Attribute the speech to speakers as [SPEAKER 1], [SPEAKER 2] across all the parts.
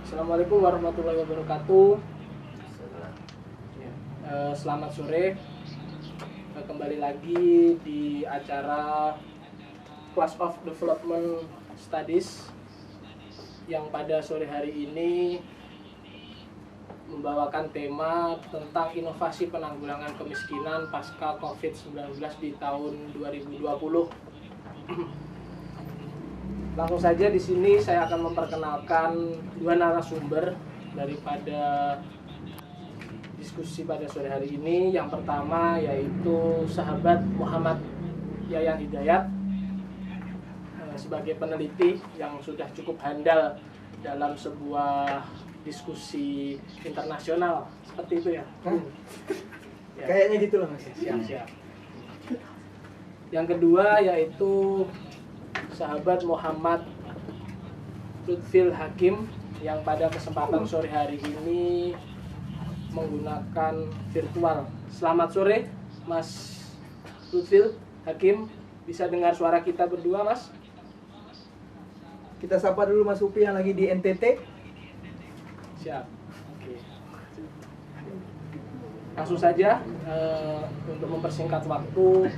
[SPEAKER 1] Assalamualaikum warahmatullahi wabarakatuh. Selamat sore. Kembali lagi di acara Class of Development Studies yang pada sore hari ini membawakan tema tentang inovasi penanggulangan kemiskinan pasca COVID-19 di tahun 2020. Langsung saja di sini saya akan memperkenalkan dua narasumber daripada diskusi pada sore hari ini. Yang pertama yaitu sahabat Muhammad Yayan Hidayat sebagai peneliti yang sudah cukup handal dalam sebuah diskusi internasional seperti itu ya.
[SPEAKER 2] Ya. Kayaknya gitu lah Mas.
[SPEAKER 1] Siap. Yang kedua yaitu sahabat Muhammad Lutfil Hakim yang pada kesempatan sore hari ini menggunakan virtual. Selamat sore Mas Lutfil Hakim, bisa dengar suara kita berdua Mas?
[SPEAKER 2] Kita sapa dulu Mas Upi yang lagi di NTT.
[SPEAKER 1] Siap. Oke. Langsung saja untuk mempersingkat waktu,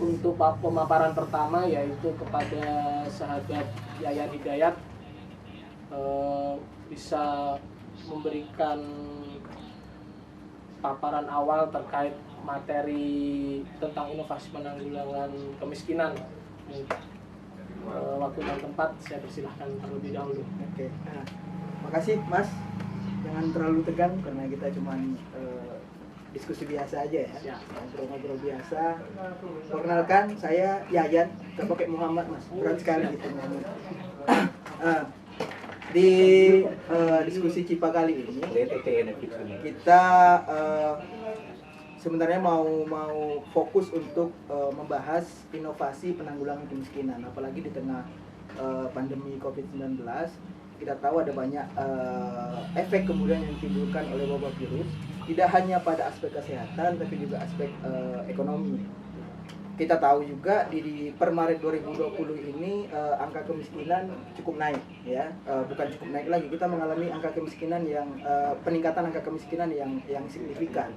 [SPEAKER 1] untuk pemaparan pertama yaitu kepada sahabat Yayan Hidayat, bisa memberikan paparan awal terkait materi tentang inovasi penanggulangan kemiskinan. Waktu dan tempat saya persilahkan terlebih dahulu.
[SPEAKER 2] Oke. Nah, makasih Mas. Jangan terlalu tegang karena kita cuman diskusi biasa aja ya, ngobrol-ngobrol biasa. Perkenalkan, saya Yayan, gak pakai Muhammad Mas, berat sekali gitu. Di diskusi CIPA kali ini kita sebenarnya mau fokus untuk membahas inovasi penanggulangan kemiskinan, apalagi di tengah pandemi COVID-19. Kita tahu ada banyak efek kemudian yang ditimbulkan oleh wabah virus, tidak hanya pada aspek kesehatan tapi juga aspek ekonomi. Kita tahu juga di per Maret 2020 ini angka kemiskinan cukup naik ya, bukan cukup naik lagi, kita mengalami angka kemiskinan yang peningkatan angka kemiskinan yang signifikan.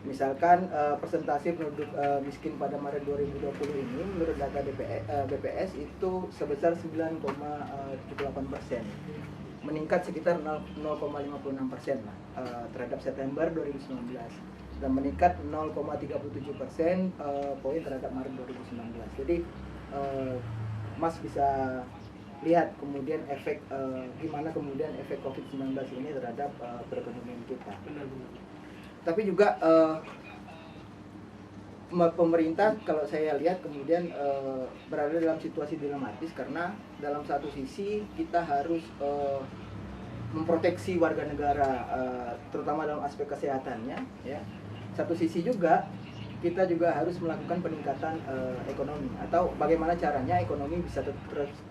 [SPEAKER 2] Misalkan persentase penduduk miskin pada Maret 2020 ini menurut data BPS itu sebesar 9,78%, meningkat sekitar 0,56% terhadap September 2019 dan meningkat 0,37% poin terhadap Maret 2019. Jadi Mas bisa lihat kemudian efek gimana kemudian efek COVID-19 ini terhadap perekonomian kita. Tapi juga pemerintah kalau saya lihat kemudian berada dalam situasi dilematis, karena dalam satu sisi kita harus memproteksi warga negara terutama dalam aspek kesehatannya ya. Satu sisi juga kita juga harus melakukan peningkatan ekonomi, atau bagaimana caranya ekonomi bisa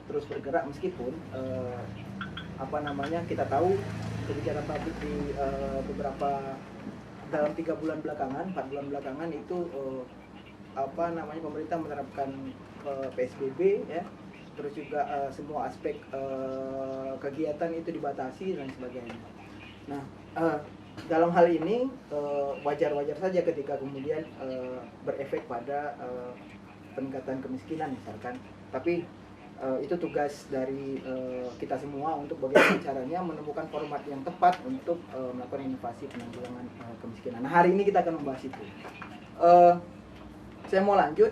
[SPEAKER 2] terus bergerak meskipun kita tahu kebijakan publik di beberapa dalam 3 bulan belakangan, 4 bulan belakangan itu pemerintah menerapkan PSBB ya, terus juga semua aspek kegiatan itu dibatasi dan sebagainya. Nah, dalam hal ini wajar-wajar saja ketika kemudian berefek pada peningkatan kemiskinan misalkan, tapi itu tugas dari kita semua untuk bagaimana caranya menemukan format yang tepat untuk melakukan inovasi penanggulangan kemiskinan. Nah, hari ini kita akan membahas itu. Saya mau lanjut.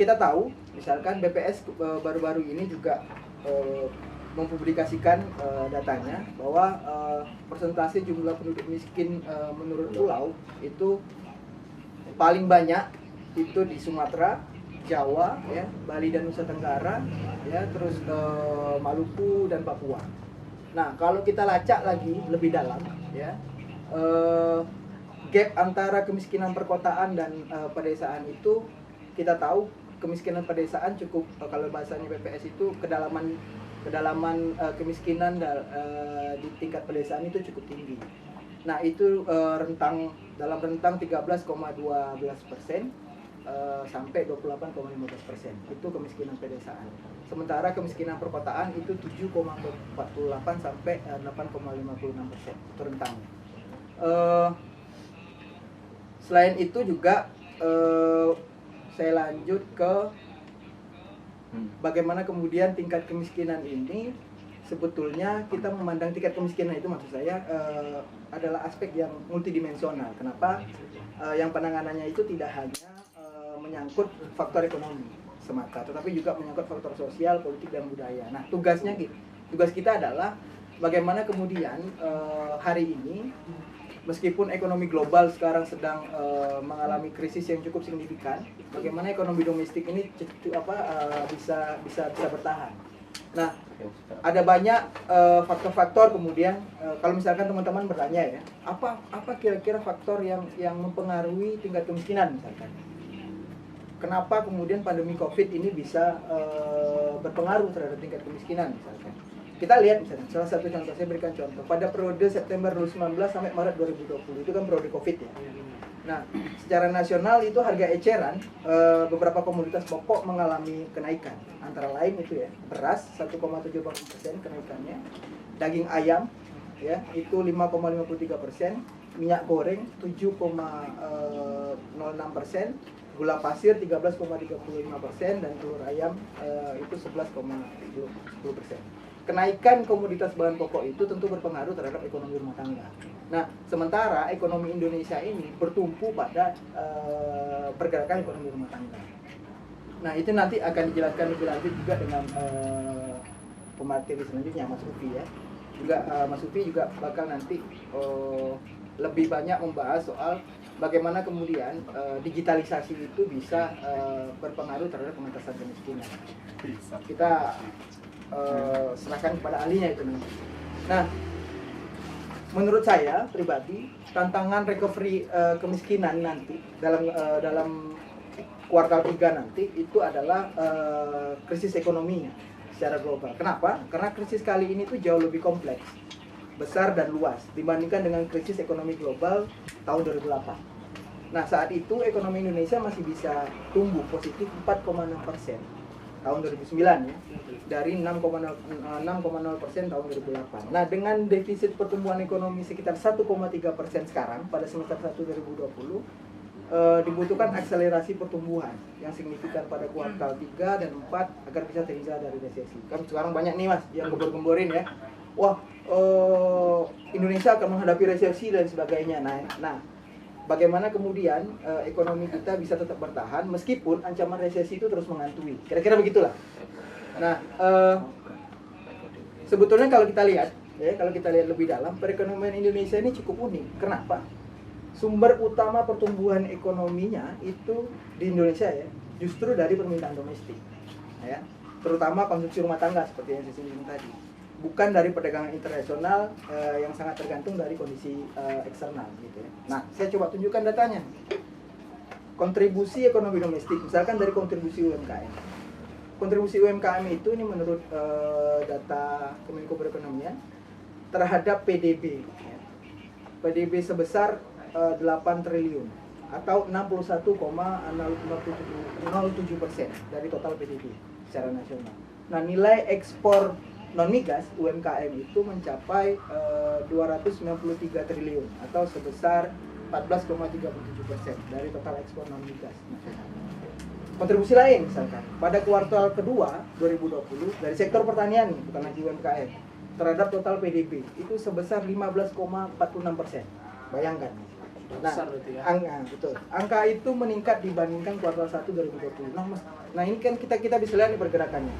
[SPEAKER 2] Kita tahu misalkan BPS baru-baru ini juga mempublikasikan datanya bahwa persentase jumlah penduduk miskin menurut pulau itu paling banyak itu di Sumatera, Jawa, ya, Bali dan Nusa Tenggara, ya, terus Maluku dan Papua. Nah, kalau kita lacak lagi lebih dalam, ya, gap antara kemiskinan perkotaan dan pedesaan itu, kita tahu kemiskinan pedesaan cukup, kalau bahasanya BPS itu kedalaman kemiskinan di tingkat pedesaan itu cukup tinggi. Nah, itu dalam rentang 13,12%. sampai 28,15%. Itu kemiskinan pedesaan. Sementara kemiskinan perkotaan itu 7,48 sampai 8,56%. Itu rentangnya. Selain itu juga saya lanjut ke bagaimana kemudian tingkat kemiskinan ini sebetulnya kita memandang tingkat kemiskinan itu, maksud saya adalah aspek yang multidimensional. Kenapa? Yang penanganannya itu tidak hanya menyangkut faktor ekonomi semata, tetapi juga menyangkut faktor sosial, politik, dan budaya. Nah, tugas kita adalah bagaimana kemudian hari ini meskipun ekonomi global sekarang sedang mengalami krisis yang cukup signifikan, bagaimana ekonomi domestik ini bisa bertahan. Nah, ada banyak faktor-faktor kemudian kalau misalkan teman-teman bertanya ya, apa kira-kira faktor yang mempengaruhi tingkat kemiskinan misalkan. Kenapa kemudian pandemi Covid ini bisa berpengaruh terhadap tingkat kemiskinan misalkan. Kita lihat misalnya, salah satu contoh, saya berikan contoh. Pada periode September 2019 sampai Maret 2020, itu kan periode Covid ya. Nah, secara nasional itu harga eceran beberapa komoditas pokok mengalami kenaikan. Antara lain itu ya, beras 1,78% kenaikannya, daging ayam ya itu 5,53%, minyak goreng 7,06%, gula pasir 13,35%, dan telur ayam itu 11,10%. Kenaikan komoditas bahan pokok itu tentu berpengaruh terhadap ekonomi rumah tangga. Nah, sementara ekonomi Indonesia ini bertumpu pada pergerakan ekonomi rumah tangga. Nah, itu nanti akan dijelaskan lebih lanjut juga dengan pemateri selanjutnya, Mas Rufi ya. Juga Mas Rufi juga bakal nanti lebih banyak membahas soal bagaimana kemudian digitalisasi itu bisa berpengaruh terhadap pengentasan kemiskinan. Kita serahkan kepada ahlinya itu nanti. Nah, menurut saya pribadi tantangan recovery kemiskinan nanti dalam kuartal 3 nanti itu adalah krisis ekonominya secara global. Kenapa? Karena krisis kali ini tuh jauh lebih kompleks, besar dan luas dibandingkan dengan krisis ekonomi global tahun 2008. Nah, saat itu ekonomi Indonesia masih bisa tumbuh positif 4,6% tahun 2009 ya, dari 6,0% tahun 2008. Nah, dengan defisit pertumbuhan ekonomi sekitar 1,3% sekarang pada semester 1 2020, dibutuhkan akselerasi pertumbuhan yang signifikan pada kuartal 3 dan 4 agar bisa terhindar dari resesi. Kan sekarang banyak nih Mas yang gembor-gemborin ya, wah Indonesia akan menghadapi resesi dan sebagainya. Nah, bagaimana kemudian ekonomi kita bisa tetap bertahan meskipun ancaman resesi itu terus menghantui. Kira-kira begitulah. Nah, sebetulnya kalau kita lihat lebih dalam, perekonomian Indonesia ini cukup unik. Kenapa? Sumber utama pertumbuhan ekonominya itu di Indonesia ya, justru dari permintaan domestik. Ya, terutama konsumsi rumah tangga seperti yang saya singgung tadi. Bukan dari perdagangan internasional yang sangat tergantung dari kondisi eksternal gitu ya. Nah, saya coba tunjukkan datanya. Kontribusi ekonomi domestik, misalkan dari kontribusi UMKM. Kontribusi UMKM itu ini menurut data Kemenko Perekonomian terhadap PDB. Ya. PDB sebesar 8 triliun atau 61,07% dari total PDB secara nasional. Nah, nilai ekspor non-migas UMKM itu mencapai 293 triliun atau sebesar 14,37% dari total ekspor non-migas nasional. Kontribusi lain misalkan pada kuartal kedua 2020 dari sektor pertanian nih, bukan lagi UMKM, terhadap total PDB itu sebesar 15,46%. Bayangkan. Nah, betul. Angka itu meningkat dibandingkan kuartal 1 2020. Nah, ini kan kita bisa lihat nih pergerakannya.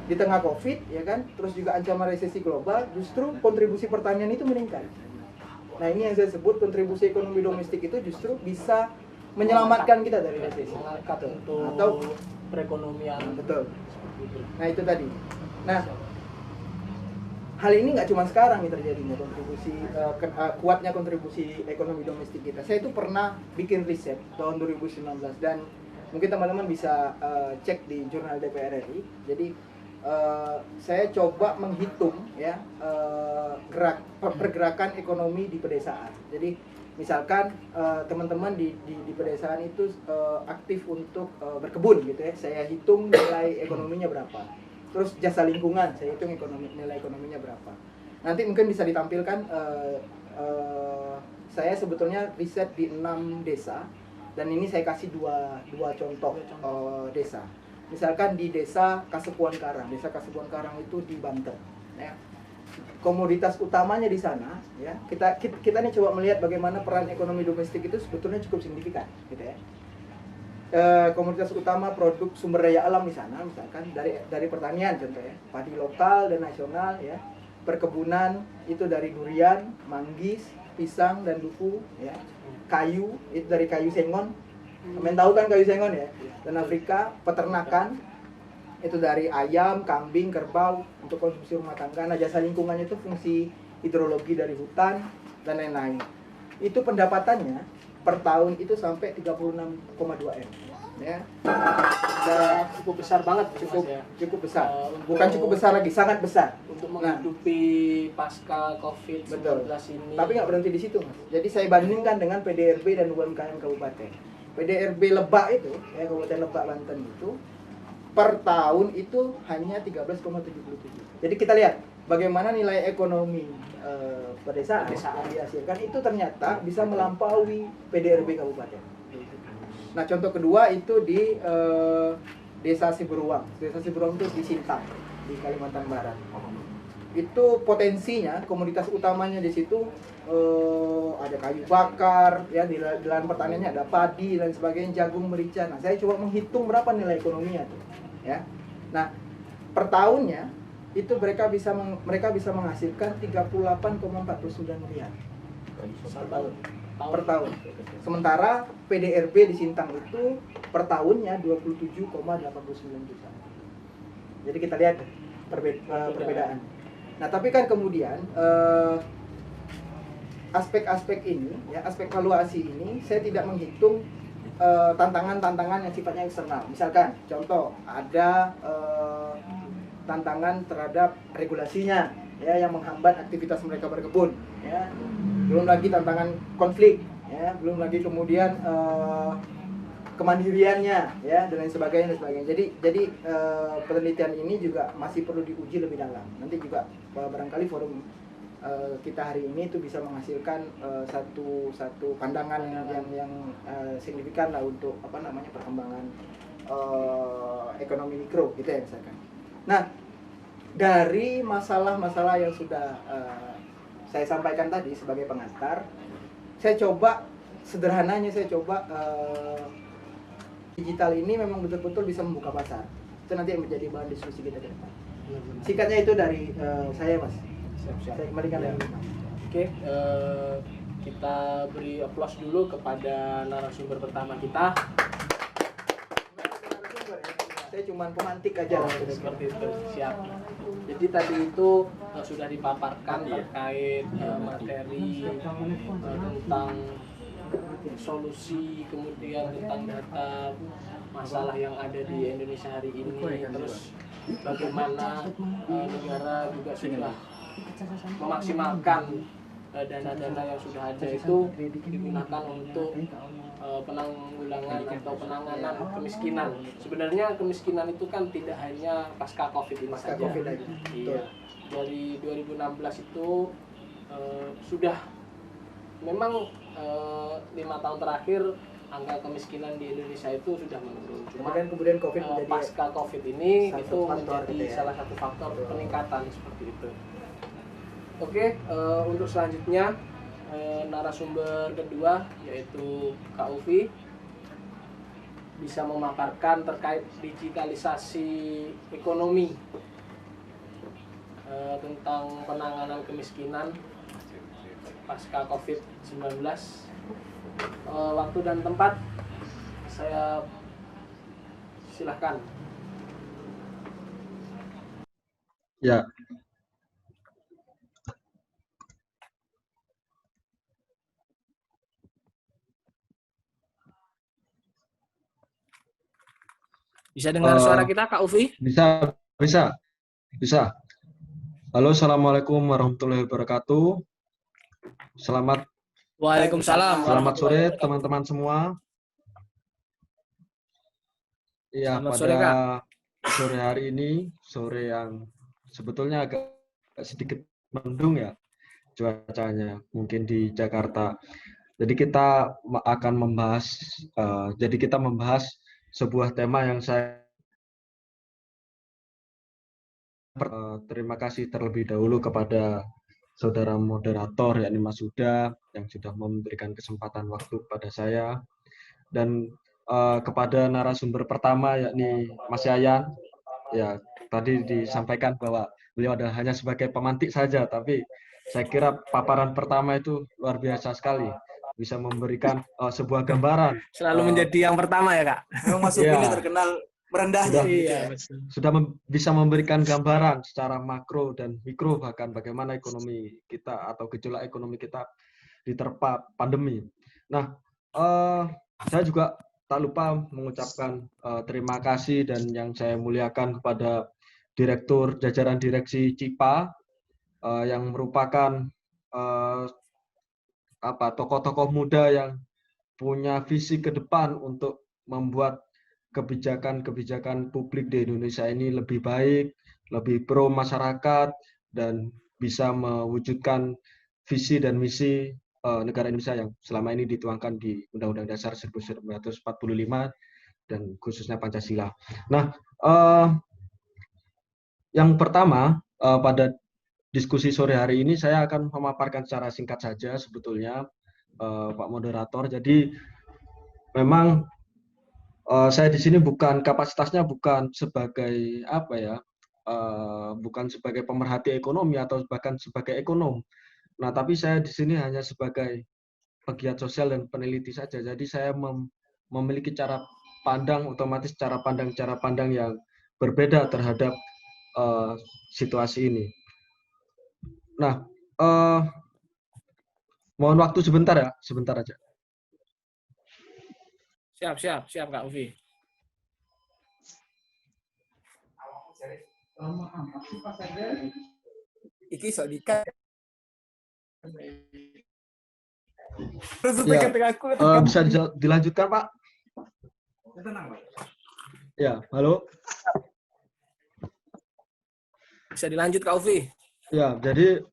[SPEAKER 2] Di tengah Covid, ya kan, terus juga ancaman resesi global, justru kontribusi pertanian itu meningkat. Nah, ini yang saya sebut kontribusi ekonomi domestik itu justru bisa menyelamatkan kita dari resesi.
[SPEAKER 1] Atau perekonomian.
[SPEAKER 2] Betul. Nah, itu tadi. Nah, hal ini nggak cuma sekarang nih terjadinya kontribusi kuatnya kontribusi ekonomi domestik kita. Saya itu pernah bikin riset tahun 2019 dan mungkin teman-teman bisa cek di jurnal DPR RI. Jadi saya coba menghitung ya pergerakan ekonomi di pedesaan. Jadi Misalkan teman-teman di pedesaan itu aktif untuk berkebun gitu ya, saya hitung nilai ekonominya berapa. Terus jasa lingkungan, saya hitung nilai ekonominya berapa. Nanti mungkin bisa ditampilkan, saya sebetulnya riset di 6 desa, dan ini saya kasih dua contoh desa. Misalkan di desa Kasepuan Karang itu di Banten. Ya. Komoditas utamanya di sana, ya kita nih coba melihat bagaimana peran ekonomi domestik itu sebetulnya cukup signifikan, gitu ya. Komoditas utama produk sumber daya alam di sana, misalkan dari pertanian contohnya, padi lokal dan nasional, ya, perkebunan itu dari durian, manggis, pisang dan duku, ya, kayu itu dari kayu sengon, tahu kan kayu sengon ya, dan Afrika, peternakan itu dari ayam, kambing, kerbau untuk konsumsi rumah tangga. Nah, jasa lingkungannya itu fungsi hidrologi dari hutan dan lain-lain. Itu pendapatannya per tahun itu sampai 36,2 M. Ya.
[SPEAKER 1] Cukup besar banget,
[SPEAKER 2] cukup besar. Bukan cukup besar lagi, sangat besar
[SPEAKER 1] untuk menghidupi pasca COVID-19 ini.
[SPEAKER 2] Tapi nggak berhenti di situ, Mas. Jadi saya bandingkan dengan PDRB dan UMKM kabupaten. PDRB Lebak itu, ya, Kabupaten Lebak Banten itu per tahun itu hanya 13,77. Jadi kita lihat bagaimana nilai ekonomi pedesaan yang dihasilkan itu ternyata bisa melampaui PDRB kabupaten. Nah, contoh kedua itu di Desa Siberuang. Desa Siberuang itu di Sintang, di Kalimantan Barat. Itu potensinya, komoditas utamanya di situ ada kayu bakar, ya, di lahan pertaniannya ada padi dan sebagainya, jagung, merica. Nah, saya coba menghitung berapa nilai ekonominya tuh, ya. Nah, per tahunnya itu mereka bisa menghasilkan 38,49 miliar per tahun. Sementara PDRB di Sintang itu per tahunnya 27,89 juta. Jadi kita lihat perbedaan. Nah, tapi kan kemudian aspek-aspek ini, ya, aspek valuasi ini saya tidak menghitung tantangan-tantangan yang sifatnya eksternal. Misalkan contoh ada tantangan terhadap regulasinya, ya, yang menghambat aktivitas mereka berkebun, ya. Belum lagi tantangan konflik, ya, belum lagi kemudian kemandiriannya, ya, dan lain sebagainya. Jadi penelitian ini juga masih perlu diuji lebih dalam. Nanti juga barangkali forum kita hari ini itu bisa menghasilkan satu pandangan yang signifikan lah untuk perkembangan ekonomi mikro, gitu ya, misalkan. Nah, dari masalah-masalah yang sudah saya sampaikan tadi sebagai pengantar, saya coba sederhananya digital ini memang betul-betul bisa membuka pasar. Itu nanti yang menjadi bahan diskusi kita ke depan. Singkatnya itu dari saya, Mas. Saya kembalikan dari Mas.
[SPEAKER 1] Oke, kita beri aplaus dulu kepada narasumber pertama kita.
[SPEAKER 2] Saya cuma pemantik aja.
[SPEAKER 1] Seperti itu, siap. Jadi tadi itu sudah dipaparkan terkait materi tentang solusi, kemudian tentang data masalah yang ada di Indonesia hari ini, terus bagaimana negara juga sudah memaksimalkan dana-dana yang sudah ada itu digunakan untuk penanggulangan atau penanganan kemiskinan. Sebenarnya kemiskinan itu kan tidak hanya pasca COVID ini saja. Iya. Dari 2016 itu sudah memang 5 tahun terakhir angka kemiskinan di Indonesia itu sudah menurun. Cuma
[SPEAKER 2] kemudian COVID menjadi
[SPEAKER 1] pasca COVID ini itu menjadi salah satu faktor peningkatan seperti itu. Oke, untuk selanjutnya narasumber kedua yaitu Kak Ufi bisa memaparkan terkait digitalisasi ekonomi, tentang penanganan kemiskinan pasca COVID-19. Waktu dan tempat saya silahkan.
[SPEAKER 3] Ya.
[SPEAKER 1] Bisa dengar suara kita, Kak Ufi?
[SPEAKER 3] Bisa. Halo, assalamualaikum warahmatullahi wabarakatuh. Selamat
[SPEAKER 1] Waalaikumsalam
[SPEAKER 3] Selamat
[SPEAKER 1] warahmatullahi
[SPEAKER 3] sore
[SPEAKER 1] wabarakatuh.
[SPEAKER 3] teman-teman semua. Iya,
[SPEAKER 1] Selamat
[SPEAKER 3] pada
[SPEAKER 1] sore, Kak.
[SPEAKER 3] sore hari ini, sore yang sebetulnya agak sedikit mendung ya cuacanya, mungkin di Jakarta. Jadi kita akan membahas, jadi kita membahas sebuah tema yang saya terima kasih terlebih dahulu kepada saudara moderator yakni Mas Huda yang sudah memberikan kesempatan waktu kepada saya, dan kepada narasumber pertama yakni Mas Yayan. Ya, tadi disampaikan bahwa beliau adalah hanya sebagai pemantik saja, tapi saya kira paparan pertama itu luar biasa sekali, bisa memberikan sebuah gambaran.
[SPEAKER 1] Selalu menjadi yang pertama ya, Kak?
[SPEAKER 2] Memang Mas Upi ini
[SPEAKER 3] Ya,
[SPEAKER 2] terkenal merendahnya
[SPEAKER 3] sudah
[SPEAKER 2] gitu
[SPEAKER 1] Iya,
[SPEAKER 2] ya.
[SPEAKER 1] betul.
[SPEAKER 3] sudah bisa memberikan gambaran secara makro dan mikro, bahkan bagaimana ekonomi kita atau gejolak ekonomi kita diterpa pandemi. Nah, saya juga tak lupa mengucapkan terima kasih dan yang saya muliakan kepada Direktur Jajaran Direksi CIPA yang merupakan tokoh-tokoh muda yang punya visi ke depan untuk membuat kebijakan-kebijakan publik di Indonesia ini lebih baik, lebih pro masyarakat, dan bisa mewujudkan visi dan misi negara Indonesia yang selama ini dituangkan di Undang-Undang Dasar 1945 dan khususnya Pancasila. Nah, yang pertama pada diskusi sore hari ini saya akan memaparkan secara singkat saja sebetulnya, Pak Moderator. Jadi memang saya di sini bukan kapasitasnya bukan sebagai apa ya, bukan sebagai pemerhati ekonomi atau bahkan sebagai ekonom. Nah, tapi saya di sini hanya sebagai pegiat sosial dan peneliti saja. Jadi saya memiliki cara pandang, otomatis cara pandang yang berbeda terhadap situasi ini. Nah, mohon waktu sebentar ya, sebentar aja.
[SPEAKER 1] Siap, Kak Ufi.
[SPEAKER 2] Iki sok dikat.
[SPEAKER 3] Ya, bisa dilanjutkan Pak? Ya, halo.
[SPEAKER 1] Bisa dilanjut, Kak Ufi.
[SPEAKER 3] Ya, jadi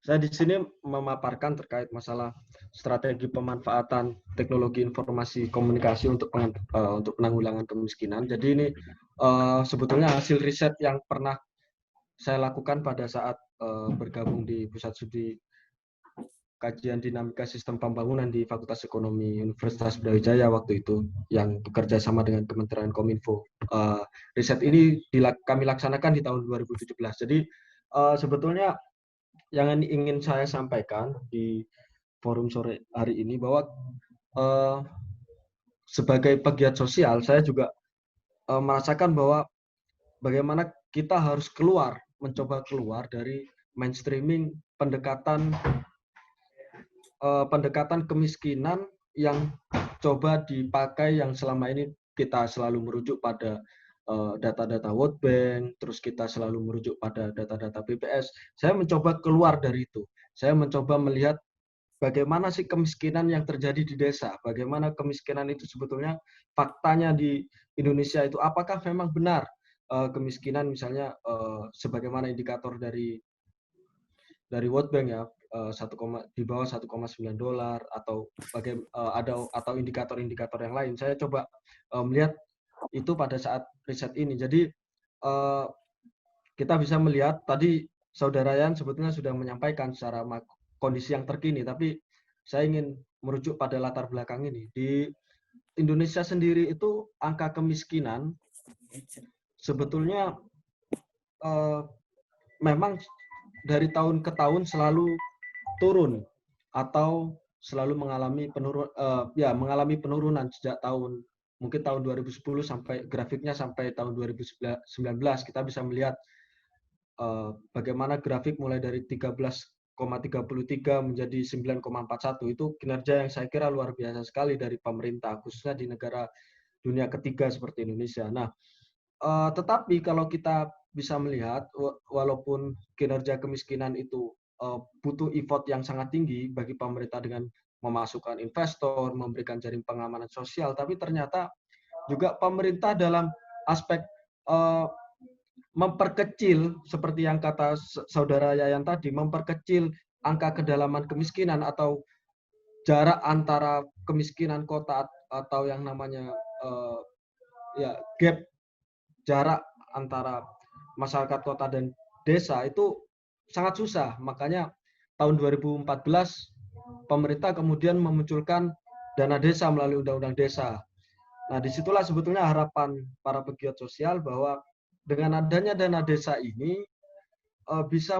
[SPEAKER 3] saya di sini memaparkan terkait masalah strategi pemanfaatan teknologi informasi komunikasi untuk penanggulangan kemiskinan. Jadi ini sebetulnya hasil riset yang pernah saya lakukan pada saat bergabung di Pusat Studi Kajian Dinamika Sistem Pembangunan di Fakultas Ekonomi Universitas Brawijaya waktu itu, yang bekerja sama dengan Kementerian Kominfo. Riset ini kami laksanakan di tahun 2017. Jadi sebetulnya yang ingin saya sampaikan di forum sore hari ini bahwa sebagai pegiat sosial saya juga merasakan bahwa bagaimana kita harus mencoba keluar dari mainstreaming pendekatan kemiskinan yang coba dipakai, yang selama ini kita selalu merujuk pada data-data World Bank, terus kita selalu merujuk pada data-data BPS. Saya mencoba keluar dari itu. Saya mencoba melihat bagaimana sih kemiskinan yang terjadi di desa, bagaimana kemiskinan itu sebetulnya faktanya di Indonesia itu, apakah memang benar kemiskinan misalnya sebagaimana indikator dari World Bank ya, di bawah $1,9 atau atau indikator-indikator yang lain. Saya coba melihat itu pada saat riset ini. Jadi kita bisa melihat tadi Saudara Yan sebetulnya sudah menyampaikan secara kondisi yang terkini, tapi saya ingin merujuk pada latar belakang ini. Di Indonesia sendiri itu angka kemiskinan sebetulnya memang dari tahun ke tahun selalu turun atau selalu mengalami penurunan sejak mungkin tahun 2010 sampai grafiknya sampai tahun 2019 kita bisa melihat bagaimana grafik mulai dari 13,33 menjadi 9,41, itu kinerja yang saya kira luar biasa sekali dari pemerintah, khususnya di negara dunia ketiga seperti Indonesia. Nah, tetapi kalau kita bisa melihat, walaupun kinerja kemiskinan itu butuh effort yang sangat tinggi bagi pemerintah dengan memasukkan investor, memberikan jaring pengamanan sosial, tapi ternyata juga pemerintah dalam aspek memperkecil, seperti yang kata saudara Yayan tadi, memperkecil angka kedalaman kemiskinan atau jarak antara kemiskinan kota atau yang namanya gap jarak antara masyarakat kota dan desa itu sangat susah. Makanya tahun 2014 pemerintah kemudian memunculkan dana desa melalui Undang-Undang Desa. Nah, disitulah sebetulnya harapan para pegiat sosial bahwa dengan adanya dana desa ini bisa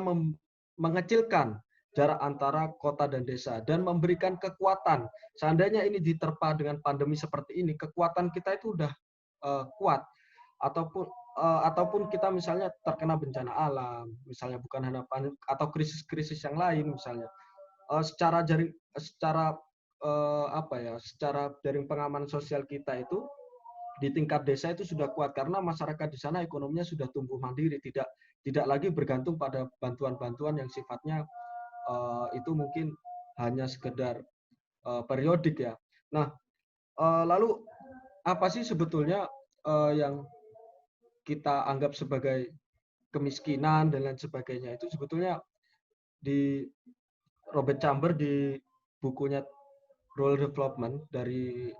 [SPEAKER 3] mengecilkan jarak antara kota dan desa dan memberikan kekuatan. Seandainya ini diterpa dengan pandemi seperti ini, kekuatan kita itu udah kuat. Ataupun kita misalnya terkena bencana alam, misalnya bukan hanya panik atau krisis-krisis yang lain misalnya, secara jaring pengaman sosial kita itu di tingkat desa itu sudah kuat karena masyarakat di sana ekonominya sudah tumbuh mandiri, tidak lagi bergantung pada bantuan-bantuan yang sifatnya itu mungkin hanya sekedar periodik ya. Nah, lalu apa sih sebetulnya yang kita anggap sebagai kemiskinan dan lain sebagainya? Itu sebetulnya di Robert Chamber di bukunya Rural Development dari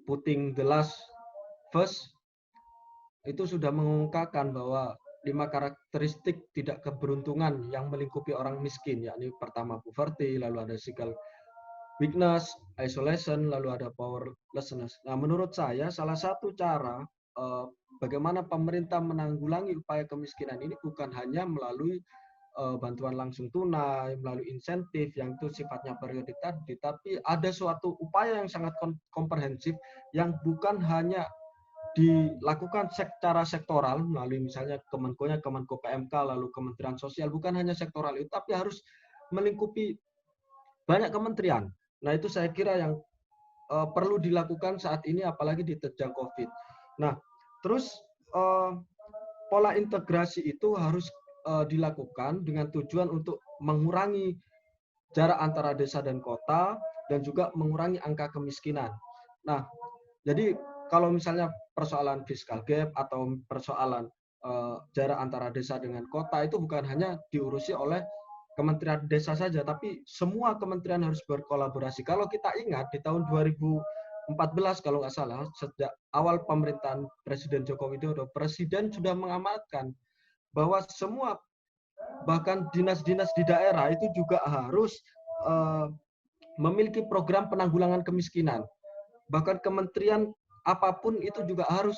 [SPEAKER 3] Putting the Last First itu sudah mengungkapkan bahwa 5 karakteristik tidak keberuntungan yang melingkupi orang miskin, yakni pertama poverty, lalu ada physical weakness, isolation, lalu ada powerlessness. Nah, menurut saya salah satu cara bagaimana pemerintah menanggulangi upaya kemiskinan ini bukan hanya melalui bantuan langsung tunai, melalui insentif yang itu sifatnya periodik tadi, tapi ada suatu upaya yang sangat komprehensif yang bukan hanya dilakukan secara sektoral melalui misalnya Kemenko PMK, lalu Kementerian Sosial, bukan hanya sektoral itu, tapi harus melingkupi banyak kementerian. Nah, itu saya kira yang perlu dilakukan saat ini, apalagi diterjang COVID. Nah, terus pola integrasi itu harus dilakukan dengan tujuan untuk mengurangi jarak antara desa dan kota dan juga mengurangi angka kemiskinan. Nah, jadi kalau misalnya persoalan fiscal gap atau persoalan jarak antara desa dengan kota itu bukan hanya diurusi oleh Kementerian Desa saja, tapi semua kementerian harus berkolaborasi. Kalau kita ingat di tahun 2014 kalau nggak salah, sejak awal pemerintahan Presiden Joko Widodo, Presiden sudah mengamanatkan bahwa semua bahkan dinas-dinas di daerah itu juga harus memiliki program penanggulangan kemiskinan. Bahkan kementerian apapun itu juga harus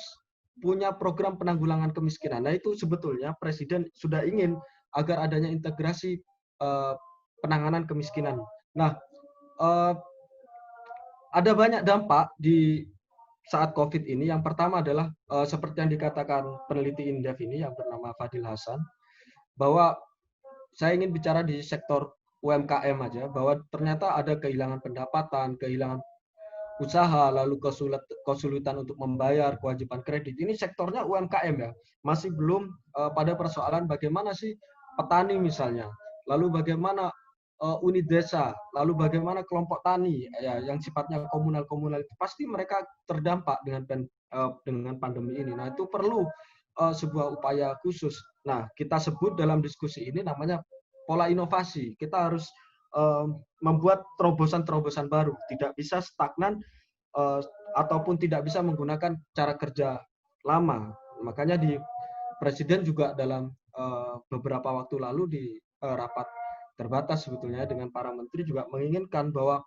[SPEAKER 3] punya program penanggulangan kemiskinan. Nah, itu sebetulnya Presiden sudah ingin agar adanya integrasi penanganan kemiskinan. Nah, ada banyak dampak di saat COVID ini. Yang pertama adalah seperti yang dikatakan peneliti Indef ini yang bernama Fadil Hasan, bahwa saya ingin bicara di sektor UMKM aja, bahwa ternyata ada kehilangan pendapatan, kehilangan usaha, lalu kesulitan untuk membayar kewajiban kredit. Ini sektornya UMKM ya, masih belum pada persoalan bagaimana sih petani misalnya, lalu bagaimana unit desa, lalu bagaimana kelompok tani ya yang sifatnya komunal itu pasti mereka terdampak dengan pandemi ini. Nah, itu perlu sebuah upaya khusus. Nah, kita sebut dalam diskusi ini namanya pola inovasi. Kita harus membuat terobosan-terobosan baru, tidak bisa stagnan ataupun tidak bisa menggunakan cara kerja lama. Makanya di Presiden juga dalam beberapa waktu lalu di rapat terbatas sebetulnya dengan para menteri juga menginginkan bahwa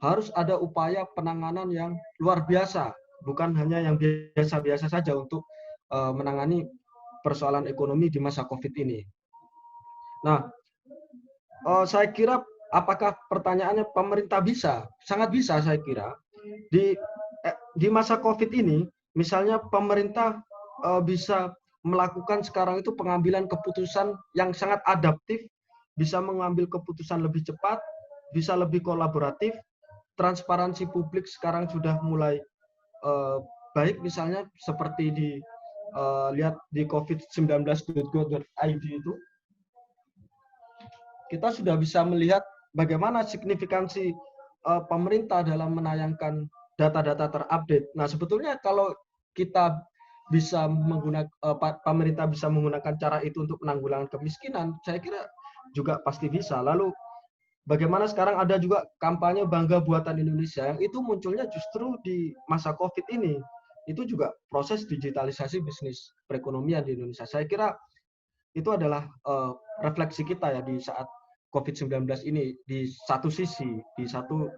[SPEAKER 3] harus ada upaya penanganan yang luar biasa, bukan hanya yang biasa-biasa saja untuk menangani persoalan ekonomi di masa COVID ini. Nah, saya kira apakah pertanyaannya pemerintah bisa? Sangat bisa saya kira. Di masa COVID ini, misalnya pemerintah bisa melakukan sekarang itu pengambilan keputusan yang sangat adaptif, bisa mengambil keputusan lebih cepat, bisa lebih kolaboratif, transparansi publik sekarang sudah mulai baik, misalnya seperti lihat di covid19.go.id itu. kita sudah bisa melihat bagaimana signifikansi pemerintah dalam menayangkan data-data terupdate. Nah, sebetulnya kalau kita bisa menggunakan pemerintah bisa menggunakan cara itu untuk penanggulangan kemiskinan, saya kira juga pasti bisa. Lalu bagaimana sekarang ada juga kampanye Bangga Buatan Indonesia yang itu munculnya justru di masa COVID ini. Itu juga proses digitalisasi bisnis perekonomian di Indonesia. Saya kira itu adalah refleksi kita ya di saat COVID-19 ini. Di satu sisi, di satu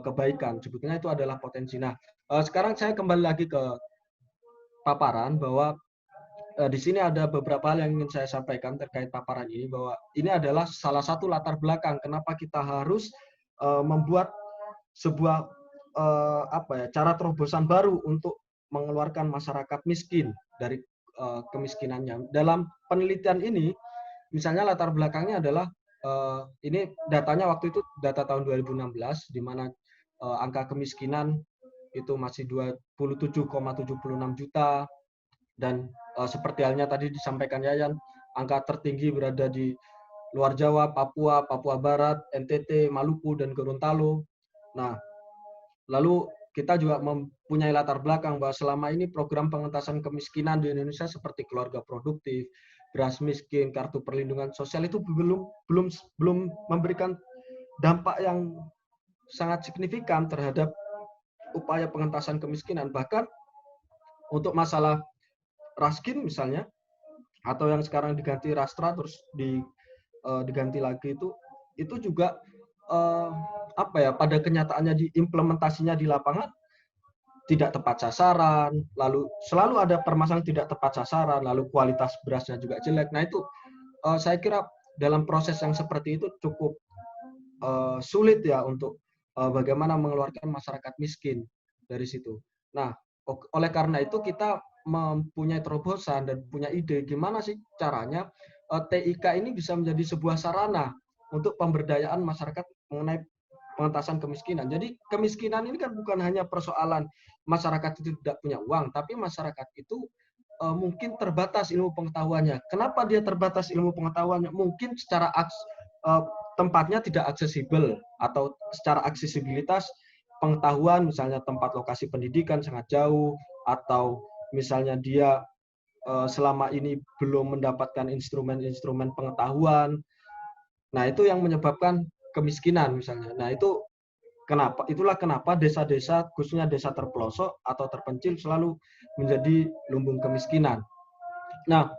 [SPEAKER 3] kebaikan. Sebetulnya itu adalah potensi. Nah, sekarang saya kembali lagi ke paparan bahwa di sini ada beberapa hal yang ingin saya sampaikan terkait paparan ini, bahwa ini adalah salah satu latar belakang kenapa kita harus membuat sebuah cara terobosan baru untuk mengeluarkan masyarakat miskin dari kemiskinannya. Dalam penelitian ini, misalnya latar belakangnya adalah ini datanya waktu itu data tahun 2016, di mana angka kemiskinan itu masih 27,76 juta, dan seperti halnya tadi disampaikan Yayan, angka tertinggi berada di luar Jawa, Papua, Papua Barat, NTT, Maluku, dan Gorontalo. Nah, lalu kita juga mempunyai latar belakang bahwa selama ini program pengentasan kemiskinan di Indonesia seperti keluarga produktif, beras miskin, kartu perlindungan sosial itu belum memberikan dampak yang sangat signifikan terhadap upaya pengentasan kemiskinan. Bahkan untuk masalah Raskin misalnya, atau yang sekarang diganti Rastra terus diganti lagi, itu juga pada kenyataannya diimplementasinya di lapangan tidak tepat sasaran, lalu selalu ada permasalahan tidak tepat sasaran, lalu kualitas berasnya juga jelek. Nah, itu saya kira dalam proses yang seperti itu cukup sulit ya untuk bagaimana mengeluarkan masyarakat miskin dari situ. Nah, oleh karena itu kita mempunyai terobosan dan punya ide gimana sih caranya TIK ini bisa menjadi sebuah sarana untuk pemberdayaan masyarakat mengenai pengentasan kemiskinan. Jadi kemiskinan ini kan bukan hanya persoalan masyarakat itu tidak punya uang, tapi masyarakat itu mungkin terbatas ilmu pengetahuannya. Kenapa dia terbatas ilmu pengetahuannya? Mungkin secara tempatnya tidak aksesibel, atau secara aksesibilitas pengetahuan, misalnya tempat lokasi pendidikan sangat jauh, atau misalnya dia selama ini belum mendapatkan instrumen-instrumen pengetahuan. Nah, itu yang menyebabkan kemiskinan misalnya. Nah, itulah kenapa desa-desa, khususnya desa terpelosok atau terpencil, selalu menjadi lumbung kemiskinan. Nah,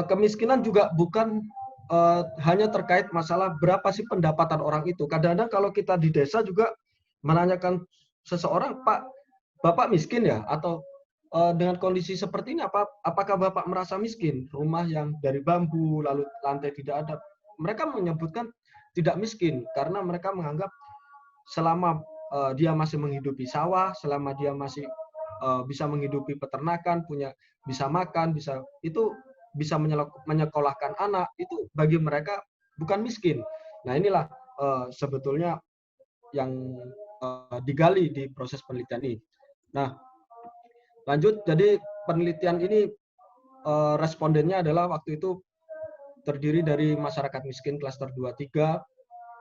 [SPEAKER 3] kemiskinan juga bukan hanya terkait masalah berapa sih pendapatan orang itu. Kadang-kadang kalau kita di desa juga menanyakan seseorang, Pak, Bapak miskin ya? Atau dengan kondisi seperti ini, apakah Bapak merasa miskin? Rumah yang dari bambu, lalu lantai tidak ada. Mereka menyebutkan tidak miskin, karena mereka menganggap selama dia masih menghidupi sawah, selama dia masih bisa menghidupi peternakan, bisa makan, itu bisa menyekolahkan anak, itu bagi mereka bukan miskin. Nah, inilah sebetulnya yang digali di proses penelitian ini. Nah, lanjut, jadi penelitian ini respondennya adalah waktu itu terdiri dari masyarakat miskin klaster 2-3,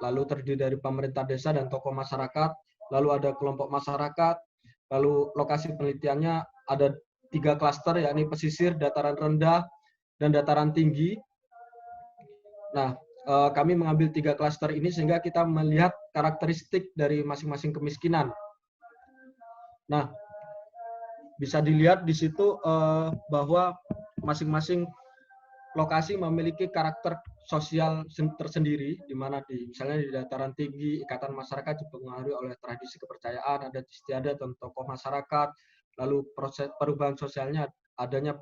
[SPEAKER 3] lalu terdiri dari pemerintah desa dan tokoh masyarakat, lalu ada kelompok masyarakat, lalu lokasi penelitiannya ada 3 klaster, yakni pesisir, dataran rendah, dan dataran tinggi. Nah, kami mengambil 3 klaster ini sehingga kita melihat karakteristik dari masing-masing kemiskinan. Nah, bisa dilihat di situ bahwa masing-masing lokasi memiliki karakter sosial tersendiri, di mana misalnya di dataran tinggi ikatan masyarakat dipengaruhi oleh tradisi kepercayaan, adat istiadat dan tokoh masyarakat, lalu proses perubahan sosialnya adanya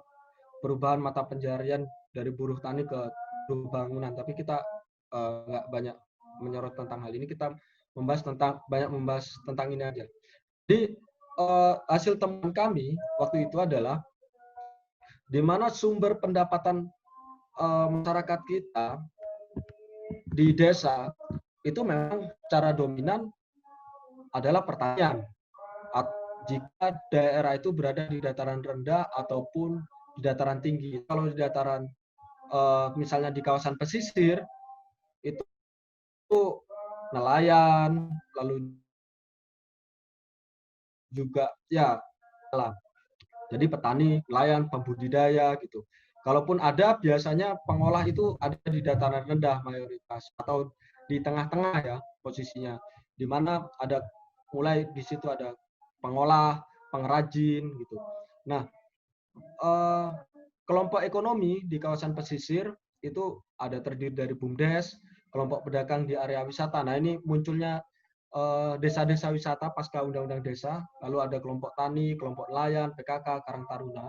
[SPEAKER 3] perubahan mata pencaharian dari buruh tani ke buruh bangunan. Tapi kita nggak banyak menyorot tentang hal ini, kita banyak membahas tentang ini aja. Jadi hasil temuan kami waktu itu adalah di mana sumber pendapatan masyarakat kita di desa itu memang secara dominan adalah pertanian. Jika daerah itu berada di dataran rendah ataupun di dataran tinggi. Kalau di dataran misalnya di kawasan pesisir itu nelayan, lalu juga ya alam. Jadi petani, nelayan, pembudidaya gitu. Kalaupun ada, biasanya pengolah itu ada di dataran rendah mayoritas atau di tengah-tengah ya posisinya, di mana ada mulai di situ ada pengolah, pengrajin gitu. Nah, kelompok ekonomi di kawasan pesisir itu ada terdiri dari BUMDes, kelompok pedagang di area wisata. Nah, ini munculnya desa-desa wisata pasca Undang-Undang Desa, lalu ada kelompok tani, kelompok nelayan, PKK, Karang Taruna.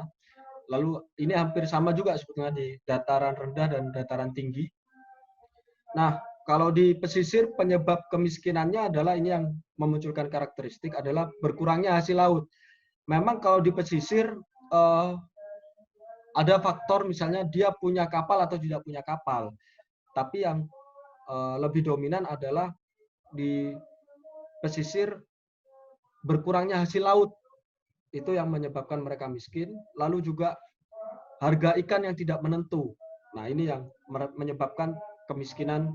[SPEAKER 3] Lalu ini hampir sama juga sebetulnya di dataran rendah dan dataran tinggi. Nah, kalau di pesisir penyebab kemiskinannya adalah ini yang memunculkan karakteristik adalah berkurangnya hasil laut. Memang kalau di pesisir ada faktor misalnya dia punya kapal atau tidak punya kapal. Tapi yang lebih dominan adalah di pesisir berkurangnya hasil laut. Itu yang menyebabkan mereka miskin. Lalu juga harga ikan yang tidak menentu. Nah, ini yang menyebabkan kemiskinan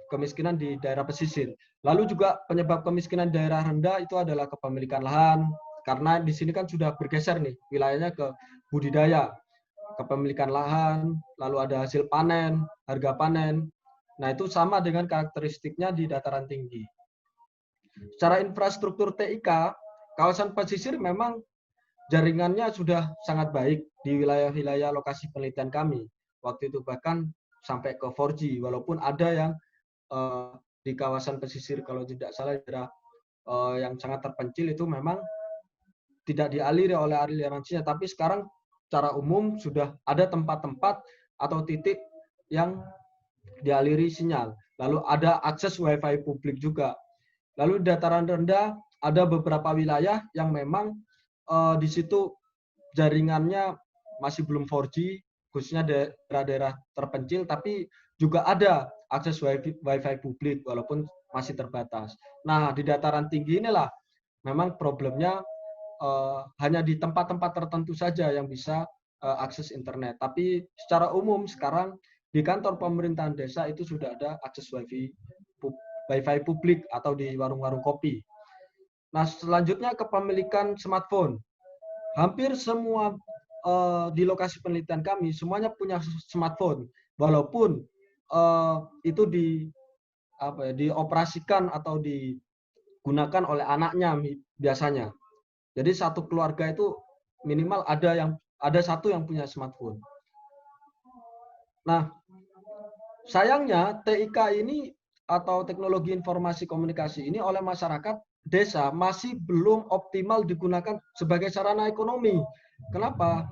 [SPEAKER 3] kemiskinan di daerah pesisir. Lalu juga penyebab kemiskinan daerah rendah itu adalah kepemilikan lahan, karena di sini kan sudah bergeser nih wilayahnya ke budidaya, kepemilikan lahan, lalu ada hasil panen, harga panen. Nah, itu sama dengan karakteristiknya di dataran tinggi. Secara infrastruktur TIK, kawasan pesisir memang jaringannya sudah sangat baik di wilayah-wilayah lokasi penelitian kami. Waktu itu bahkan sampai ke 4G, walaupun ada yang di kawasan pesisir kalau tidak salah daerah yang sangat terpencil itu memang tidak dialiri oleh aliransinya, tapi sekarang secara umum sudah ada tempat-tempat atau titik yang dialiri sinyal. Lalu ada akses WiFi publik juga. Lalu di dataran rendah ada beberapa wilayah yang memang di situ jaringannya masih belum 4G, khususnya daerah-daerah terpencil, tapi juga ada akses WiFi publik walaupun masih terbatas. Nah, di dataran tinggi inilah memang problemnya hanya di tempat-tempat tertentu saja yang bisa akses internet. Tapi secara umum sekarang di kantor pemerintahan desa itu sudah ada akses WiFi publik atau di warung-warung kopi. Nah, selanjutnya kepemilikan smartphone. Hampir semua di lokasi penelitian kami semuanya punya smartphone, walaupun itu dioperasikan atau digunakan oleh anaknya biasanya. Jadi satu keluarga itu minimal ada satu yang punya smartphone. Nah, sayangnya TIK ini atau teknologi informasi komunikasi ini oleh masyarakat desa masih belum optimal digunakan sebagai sarana ekonomi. Kenapa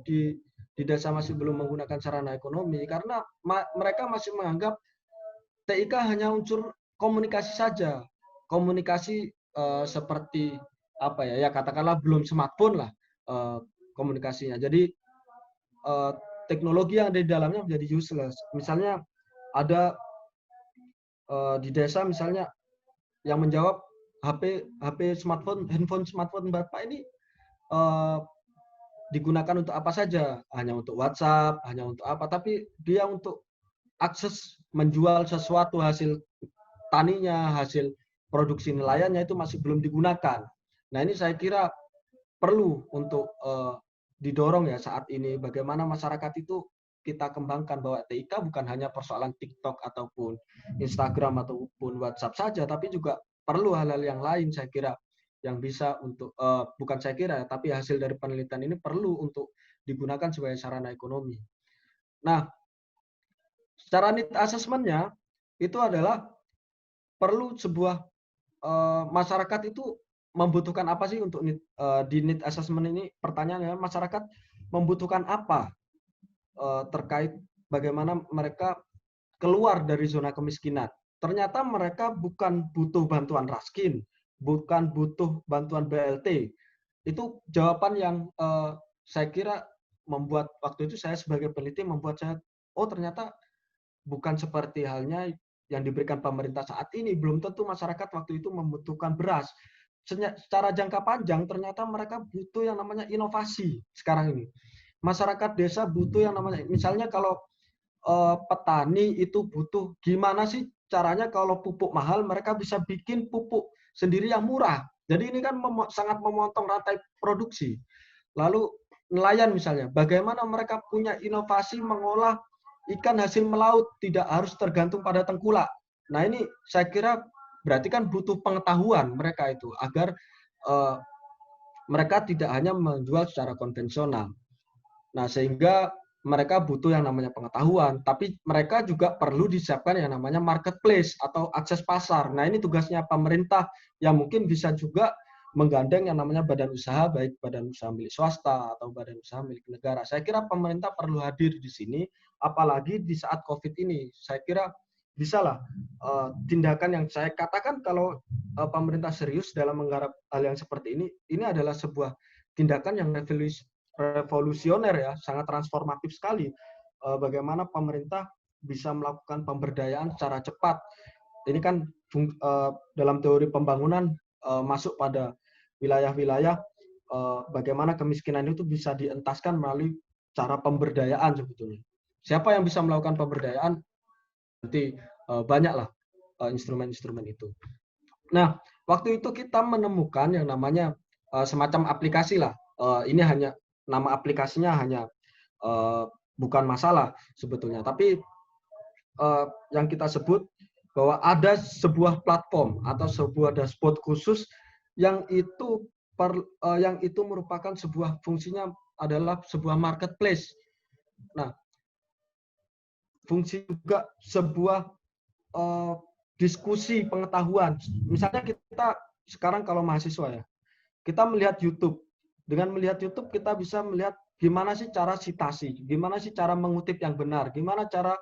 [SPEAKER 3] di desa masih belum menggunakan sarana ekonomi? Karena mereka masih menganggap TIK hanya unsur komunikasi saja. Komunikasi seperti apa ya? Ya katakanlah belum smartphone lah komunikasinya. Jadi teknologi yang ada di dalamnya menjadi useless. Misalnya ada di desa misalnya yang menjawab HP smartphone, handphone smartphone Bapak ini digunakan untuk apa saja? Hanya untuk WhatsApp, hanya untuk apa? Tapi dia untuk akses menjual sesuatu hasil taninya, hasil produksi nelayannya itu masih belum digunakan. Nah, ini saya kira perlu untuk didorong ya saat ini bagaimana masyarakat itu kita kembangkan bahwa TIK bukan hanya persoalan TikTok ataupun Instagram ataupun WhatsApp saja, tapi juga perlu hal-hal yang lain saya kira yang bisa untuk bukan saya kira tapi hasil dari penelitian ini perlu untuk digunakan sebagai sarana ekonomi. Nah, secara need assessment-nya itu adalah perlu sebuah masyarakat itu membutuhkan apa sih untuk di need assessment ini? Pertanyaannya masyarakat membutuhkan apa terkait bagaimana mereka keluar dari zona kemiskinan. Ternyata mereka bukan butuh bantuan Raskin, bukan butuh bantuan BLT. Itu jawaban yang saya kira membuat waktu itu saya sebagai peneliti membuat saya, oh ternyata bukan seperti halnya yang diberikan pemerintah saat ini. Belum tentu masyarakat waktu itu membutuhkan beras. Secara jangka panjang ternyata mereka butuh yang namanya inovasi sekarang ini. Masyarakat desa butuh yang namanya, misalnya kalau petani itu butuh gimana sih caranya kalau pupuk mahal mereka bisa bikin pupuk sendiri yang murah. Jadi ini kan sangat memotong rantai produksi. Lalu nelayan misalnya, bagaimana mereka punya inovasi mengolah ikan hasil melaut tidak harus tergantung pada tengkulak. Nah ini saya kira berarti kan butuh pengetahuan mereka itu agar mereka tidak hanya menjual secara konvensional. Nah, sehingga mereka butuh yang namanya pengetahuan, tapi mereka juga perlu disiapkan yang namanya marketplace atau akses pasar. Nah, ini tugasnya pemerintah yang mungkin bisa juga menggandeng yang namanya badan usaha, baik badan usaha milik swasta atau badan usaha milik negara. Saya kira pemerintah perlu hadir di sini, apalagi di saat COVID ini. Saya kira bisalah tindakan yang saya katakan kalau pemerintah serius dalam menggarap hal yang seperti ini adalah sebuah tindakan yang revolusioner ya, sangat transformatif sekali. Bagaimana pemerintah bisa melakukan pemberdayaan secara cepat. Ini kan dalam teori pembangunan masuk pada wilayah-wilayah bagaimana kemiskinan itu bisa dientaskan melalui cara pemberdayaan sebetulnya. Siapa yang bisa melakukan pemberdayaan? Nanti banyaklah instrumen-instrumen itu. Nah, waktu itu kita menemukan yang namanya semacam aplikasi lah. Ini hanya nama aplikasinya hanya bukan masalah sebetulnya, tapi yang kita sebut bahwa ada sebuah platform atau sebuah dashboard khusus yang itu merupakan sebuah fungsinya adalah sebuah marketplace. Nah, fungsi juga sebuah diskusi pengetahuan. Misalnya kita sekarang kalau mahasiswa ya, kita melihat YouTube. Dengan melihat YouTube kita bisa melihat gimana sih cara citasi, gimana sih cara mengutip yang benar, gimana cara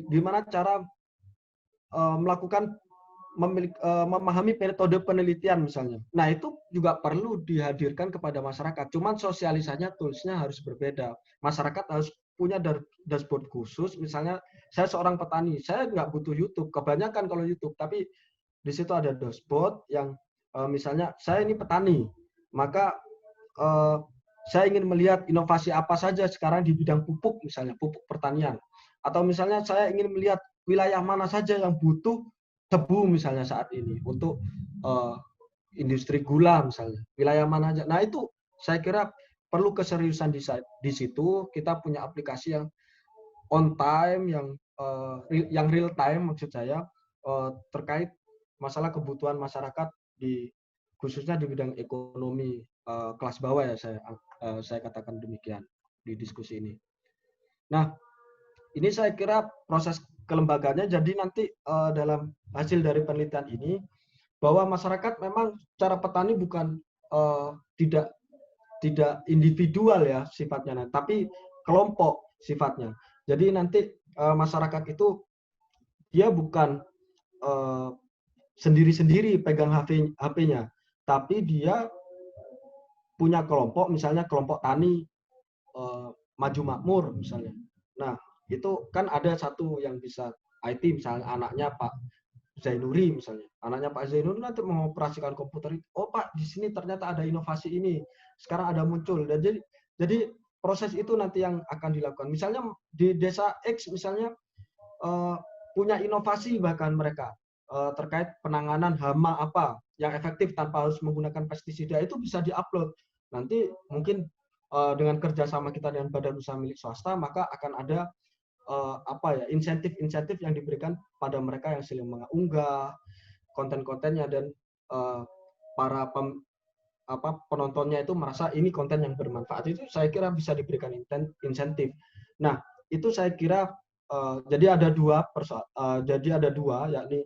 [SPEAKER 3] gimana cara melakukan memahami metode penelitian misalnya. Nah, itu juga perlu dihadirkan kepada masyarakat. Cuman sosialisasinya, toolsnya harus berbeda. Masyarakat harus punya dashboard khusus. Misalnya, saya seorang petani, saya nggak butuh YouTube. Kebanyakan kalau YouTube, tapi di situ ada dashboard yang misalnya saya ini petani, maka saya ingin melihat inovasi apa saja sekarang di bidang pupuk, misalnya pupuk pertanian. Atau misalnya saya ingin melihat wilayah mana saja yang butuh tebu misalnya saat ini untuk industri gula misalnya, wilayah mana aja. Nah itu saya kira perlu keseriusan di situ. Kita punya aplikasi yang on time, yang real time maksud saya, terkait masalah kebutuhan masyarakat khususnya di bidang ekonomi kelas bawah ya, saya katakan demikian di diskusi ini. Nah, ini saya kira proses kelembagaannya, jadi nanti dalam hasil dari penelitian ini bahwa masyarakat memang cara petani bukan tidak individual ya sifatnya, tapi kelompok sifatnya. Jadi nanti masyarakat itu dia bukan sendiri-sendiri pegang HP-nya, tapi dia punya kelompok, misalnya kelompok tani maju makmur misalnya. Nah, itu kan ada satu yang bisa IT, misalnya anaknya Pak Zainuri misalnya. Anaknya Pak Zainuri nanti mengoperasikan komputer itu. Oh Pak, di sini ternyata ada inovasi ini. Sekarang ada muncul. Dan jadi proses itu nanti yang akan dilakukan. Misalnya di desa X misalnya punya inovasi bahkan mereka terkait penanganan hama apa yang efektif tanpa harus menggunakan pestisida, itu bisa diupload. Nanti mungkin dengan kerjasama kita dengan badan usaha milik swasta, maka akan ada insentif-insentif yang diberikan pada mereka yang sedang mengunggah konten-kontennya, dan para penontonnya itu merasa ini konten yang bermanfaat. Itu saya kira bisa diberikan insentif. Nah, itu saya kira jadi ada dua, yakni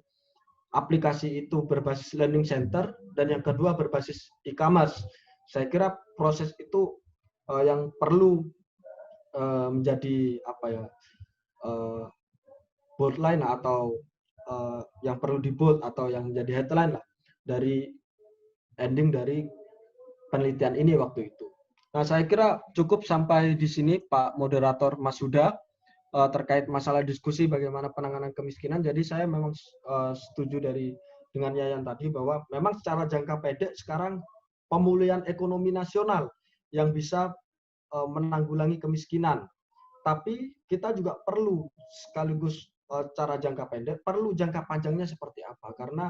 [SPEAKER 3] aplikasi itu berbasis learning center dan yang kedua berbasis e-commerce. Saya kira proses itu yang perlu menjadi boldline atau yang perlu di bold atau yang menjadi headline lah dari ending dari penelitian ini waktu itu. Nah, saya kira cukup sampai di sini Pak Moderator Mas Huda terkait masalah diskusi bagaimana penanganan kemiskinan. Jadi saya memang setuju dengan Yayan tadi bahwa memang secara jangka pendek sekarang pemulihan ekonomi nasional yang bisa menanggulangi kemiskinan. Tapi kita juga perlu sekaligus cara jangka pendek, perlu jangka panjangnya seperti apa. Karena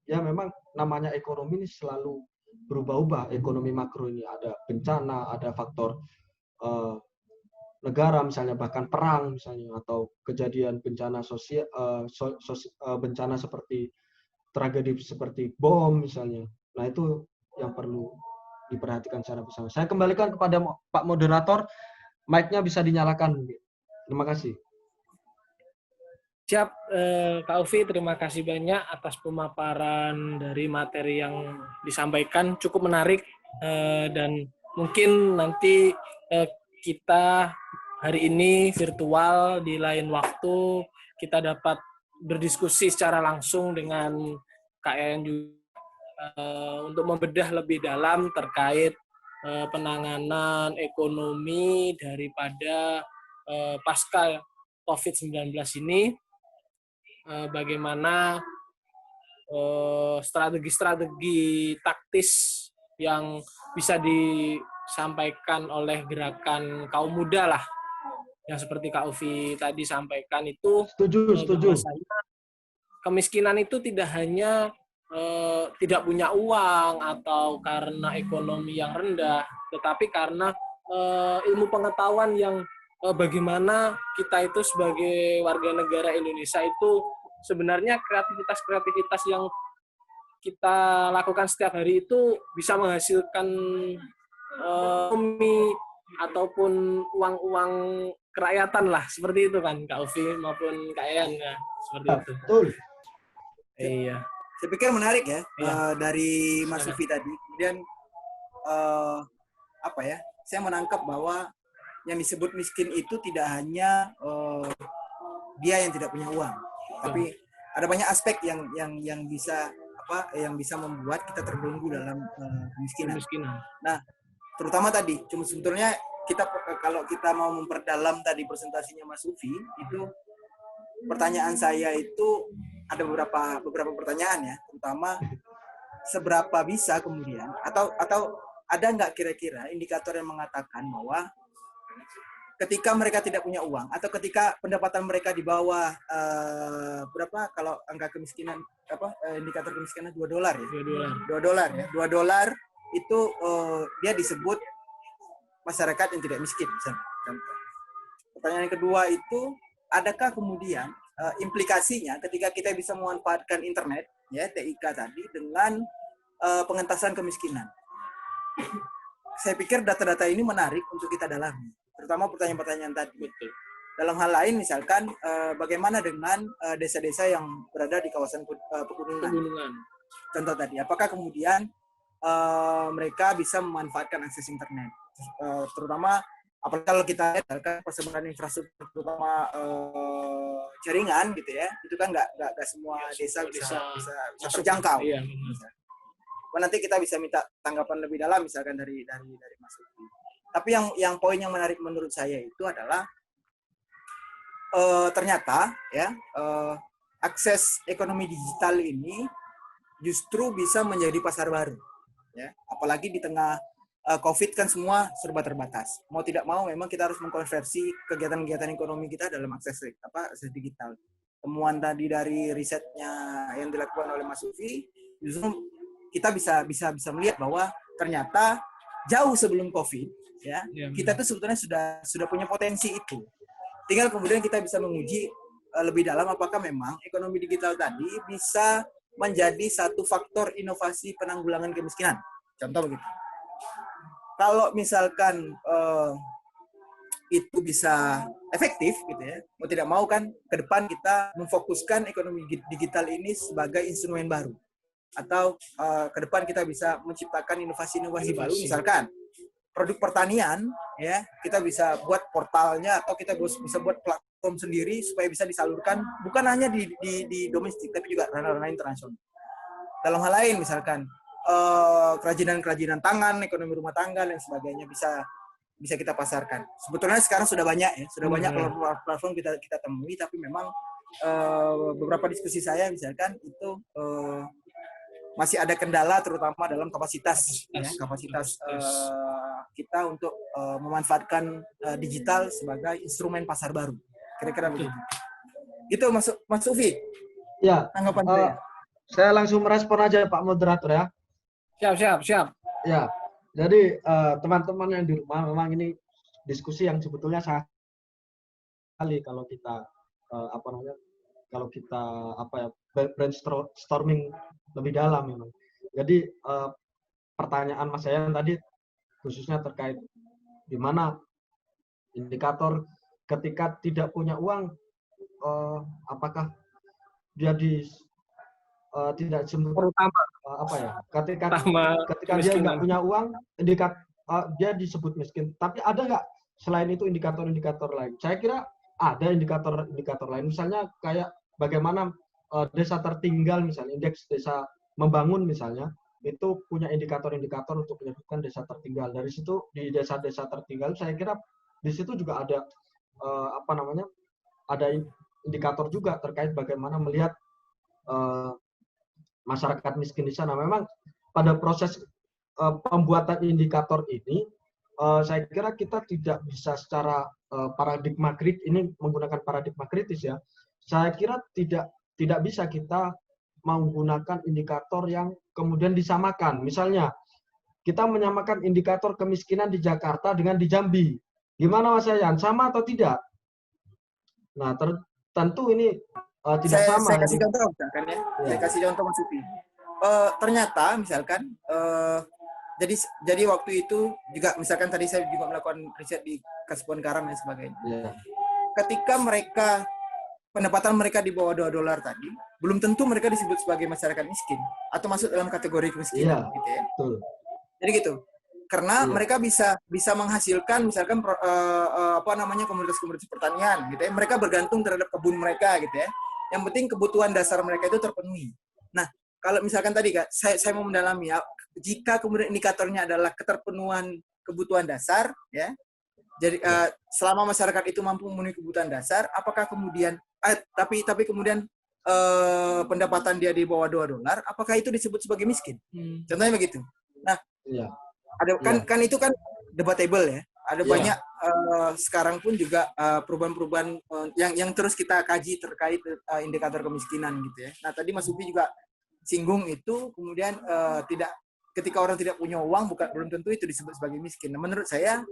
[SPEAKER 3] ya memang namanya ekonomi ini selalu berubah-ubah. Ekonomi makro ini ada bencana, ada faktor negara misalnya, bahkan perang misalnya, atau kejadian bencana sosial, bencana seperti tragedi seperti bom misalnya. Nah itu yang perlu diperhatikan secara bersama. Saya kembalikan kepada Pak Moderator, mic-nya bisa dinyalakan. Terima kasih.
[SPEAKER 1] Siap, Kak Ufi, terima kasih banyak atas pemaparan dari materi yang disampaikan. Cukup menarik, dan mungkin nanti kita hari ini virtual, di lain waktu kita dapat berdiskusi secara langsung dengan Kak Yayan juga, untuk membedah lebih dalam terkait penanganan ekonomi daripada pasca COVID-19 ini, bagaimana strategi-strategi taktis yang bisa disampaikan oleh gerakan kaum muda lah, yang seperti Kak Ufi tadi sampaikan itu.
[SPEAKER 3] Setuju.
[SPEAKER 1] Kemiskinan itu tidak hanya tidak punya uang atau karena ekonomi yang rendah, tetapi karena ilmu pengetahuan yang bagaimana kita itu sebagai warga negara Indonesia itu sebenarnya kreativitas yang kita lakukan setiap hari itu bisa menghasilkan ekonomi ataupun uang kerakyatan lah, seperti itu kan Kak Ufi maupun Kak Yayan ya, seperti itu.
[SPEAKER 3] Betul.
[SPEAKER 1] Iya.
[SPEAKER 2] Saya pikir menarik ya,
[SPEAKER 1] Iya.
[SPEAKER 2] dari Mas Sufi tadi. Kemudian saya menangkap bahwa yang disebut miskin itu tidak hanya dia yang tidak punya uang, tapi ada banyak aspek yang bisa membuat kita terbelenggu dalam kemiskinan. Nah, terutama tadi, cuma sebetulnya kita kalau kita mau memperdalam tadi presentasinya Mas Sufi, itu pertanyaan saya itu ada beberapa pertanyaan ya, terutama seberapa bisa kemudian atau ada nggak kira-kira indikator yang mengatakan bahwa ketika mereka tidak punya uang atau ketika pendapatan mereka di bawah berapa kalau angka kemiskinan indikator kemiskinan $2 ya? $2 itu dia disebut masyarakat yang tidak miskin. Pertanyaan yang kedua itu, adakah kemudian implikasinya ketika kita bisa memanfaatkan internet ya, TIK tadi, dengan pengentasan kemiskinan? Saya pikir data-data ini menarik untuk kita dalami, terutama pertanyaan-pertanyaan tadi.
[SPEAKER 1] Betul.
[SPEAKER 2] Dalam hal lain misalkan bagaimana dengan desa-desa yang berada di kawasan pegunungan. Contoh tadi, apakah kemudian mereka bisa memanfaatkan akses internet, terutama apalagi kalau kita lihat persebaran infrastruktur, terutama jaringan gitu ya, itu kan nggak semua desa bisa terjangkau. Iya. Nanti kita bisa minta tanggapan lebih dalam misalkan dari Mas Sufi. Tapi yang poin yang menarik menurut saya itu adalah ternyata ya akses ekonomi digital ini justru bisa menjadi pasar baru ya, apalagi di tengah COVID kan semua serba terbatas. Mau tidak mau memang kita harus mengkonversi kegiatan-kegiatan ekonomi kita dalam akses digital. Temuan tadi dari risetnya yang dilakukan oleh Mas Sufi, justru kita bisa melihat bahwa ternyata jauh sebelum COVID ya, kita tuh sebetulnya sudah punya potensi itu. Tinggal kemudian kita bisa menguji lebih dalam apakah memang ekonomi digital tadi bisa menjadi satu faktor inovasi penanggulangan kemiskinan. Contoh begitu. Kalau misalkan itu bisa efektif gitu ya, mau tidak mau kan ke depan kita memfokuskan ekonomi digital ini sebagai instrumen baru, atau ke depan kita bisa menciptakan inovasi-inovasi baru, misalkan produk pertanian ya, kita bisa buat portalnya atau kita bisa buat platform sendiri supaya bisa disalurkan bukan hanya di domestik tapi juga ranah-ranah internasional. Dalam hal lain misalkan kerajinan tangan, ekonomi rumah tangga dan sebagainya bisa kita pasarkan. Sebetulnya sekarang sudah banyak ya, banyak platform kita temui, tapi memang beberapa diskusi saya misalkan itu masih ada kendala terutama dalam kapasitas kita untuk memanfaatkan digital sebagai instrumen pasar baru. Kira-kira begitu. Itu Mas Ufi.
[SPEAKER 3] Ya,
[SPEAKER 2] Tanggapan saya.
[SPEAKER 3] saya langsung merespon aja Pak Moderator ya.
[SPEAKER 1] Siap.
[SPEAKER 3] Ya, jadi teman-teman yang di rumah memang ini diskusi yang sebetulnya sangat kali kalau kita kalau kita brainstorming lebih dalam memang. Jadi pertanyaan Mas Yayan tadi khususnya terkait di mana indikator ketika tidak punya uang, apakah dia tidak disebut ketika dia nggak punya uang dia disebut miskin. Tapi ada nggak selain itu indikator-indikator lain? Saya kira ada indikator lain, misalnya kayak bagaimana desa tertinggal, misalnya indeks desa membangun misalnya, itu punya indikator-indikator untuk menyebutkan desa tertinggal. Dari situ di desa-desa tertinggal saya kira di situ juga ada ada indikator juga terkait bagaimana melihat masyarakat miskin di sana. Memang pada proses pembuatan indikator ini saya kira kita tidak bisa secara paradigma kritis, ini menggunakan paradigma kritis ya. Saya kira tidak bisa kita menggunakan indikator yang kemudian disamakan. Misalnya kita menyamakan indikator kemiskinan di Jakarta dengan di Jambi. Gimana Mas Yayan? Sama atau tidak? Nah, tentu ini tidak sama.
[SPEAKER 2] Saya kasih contoh misalkan ya. Saya kasih contoh Mas Ufi. Ternyata misalkan jadi waktu itu juga misalkan tadi saya juga melakukan riset di Kasibuan Karam dan sebagainya.
[SPEAKER 3] Yeah.
[SPEAKER 2] Ketika pendapatan mereka di bawah $2 tadi, belum tentu mereka disebut sebagai masyarakat miskin atau masuk dalam kategori kemiskinan, gitu ya.
[SPEAKER 3] Betul.
[SPEAKER 2] Jadi gitu. Karena mereka bisa menghasilkan misalkan komoditas-komoditas pertanian, gitu ya. Mereka bergantung terhadap kebun mereka, gitu ya. Yang penting kebutuhan dasar mereka itu terpenuhi. Nah, kalau misalkan tadi Kak, saya mau mendalami ya, jika kemudian indikatornya adalah keterpenuhan kebutuhan dasar, ya. Jadi selama masyarakat itu mampu memenuhi kebutuhan dasar, apakah kemudian tapi kemudian pendapatan dia di bawah $2, apakah itu disebut sebagai miskin? Contohnya begitu. Nah, kan itu kan debatable ya. Ada banyak sekarang pun juga perubahan-perubahan yang terus kita kaji terkait indikator kemiskinan gitu ya. Nah, tadi Mas Ufi juga singgung itu, kemudian ketika orang tidak punya uang belum tentu itu disebut sebagai miskin. Nah, menurut saya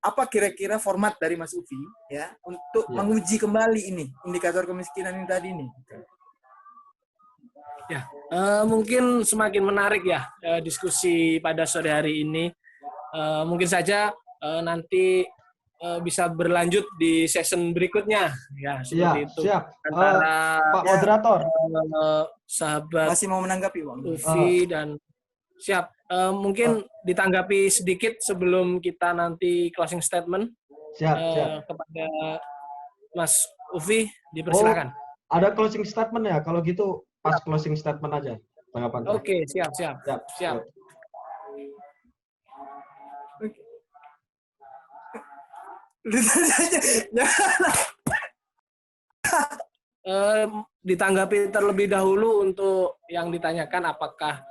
[SPEAKER 2] apa kira-kira format dari Mas Ufi ya untuk menguji kembali ini indikator kemiskinan ini tadi nih?
[SPEAKER 1] Ya, mungkin semakin menarik ya diskusi pada sore hari ini. Mungkin saja nanti bisa berlanjut di session berikutnya ya seperti itu.
[SPEAKER 3] Siap.
[SPEAKER 1] Antara
[SPEAKER 3] Pak Moderator,
[SPEAKER 1] sahabat
[SPEAKER 2] masih mau menanggapi Bang
[SPEAKER 1] Ufi dan siap. Mungkin ditanggapi sedikit sebelum kita nanti closing statement.
[SPEAKER 3] Siap.
[SPEAKER 1] Kepada Mas Ufi, dipersilakan.
[SPEAKER 3] Ada closing statement ya? Kalau gitu pas closing statement aja tanggapan.
[SPEAKER 1] Oke, siap. Ditanggapi terlebih dahulu untuk yang ditanyakan apakah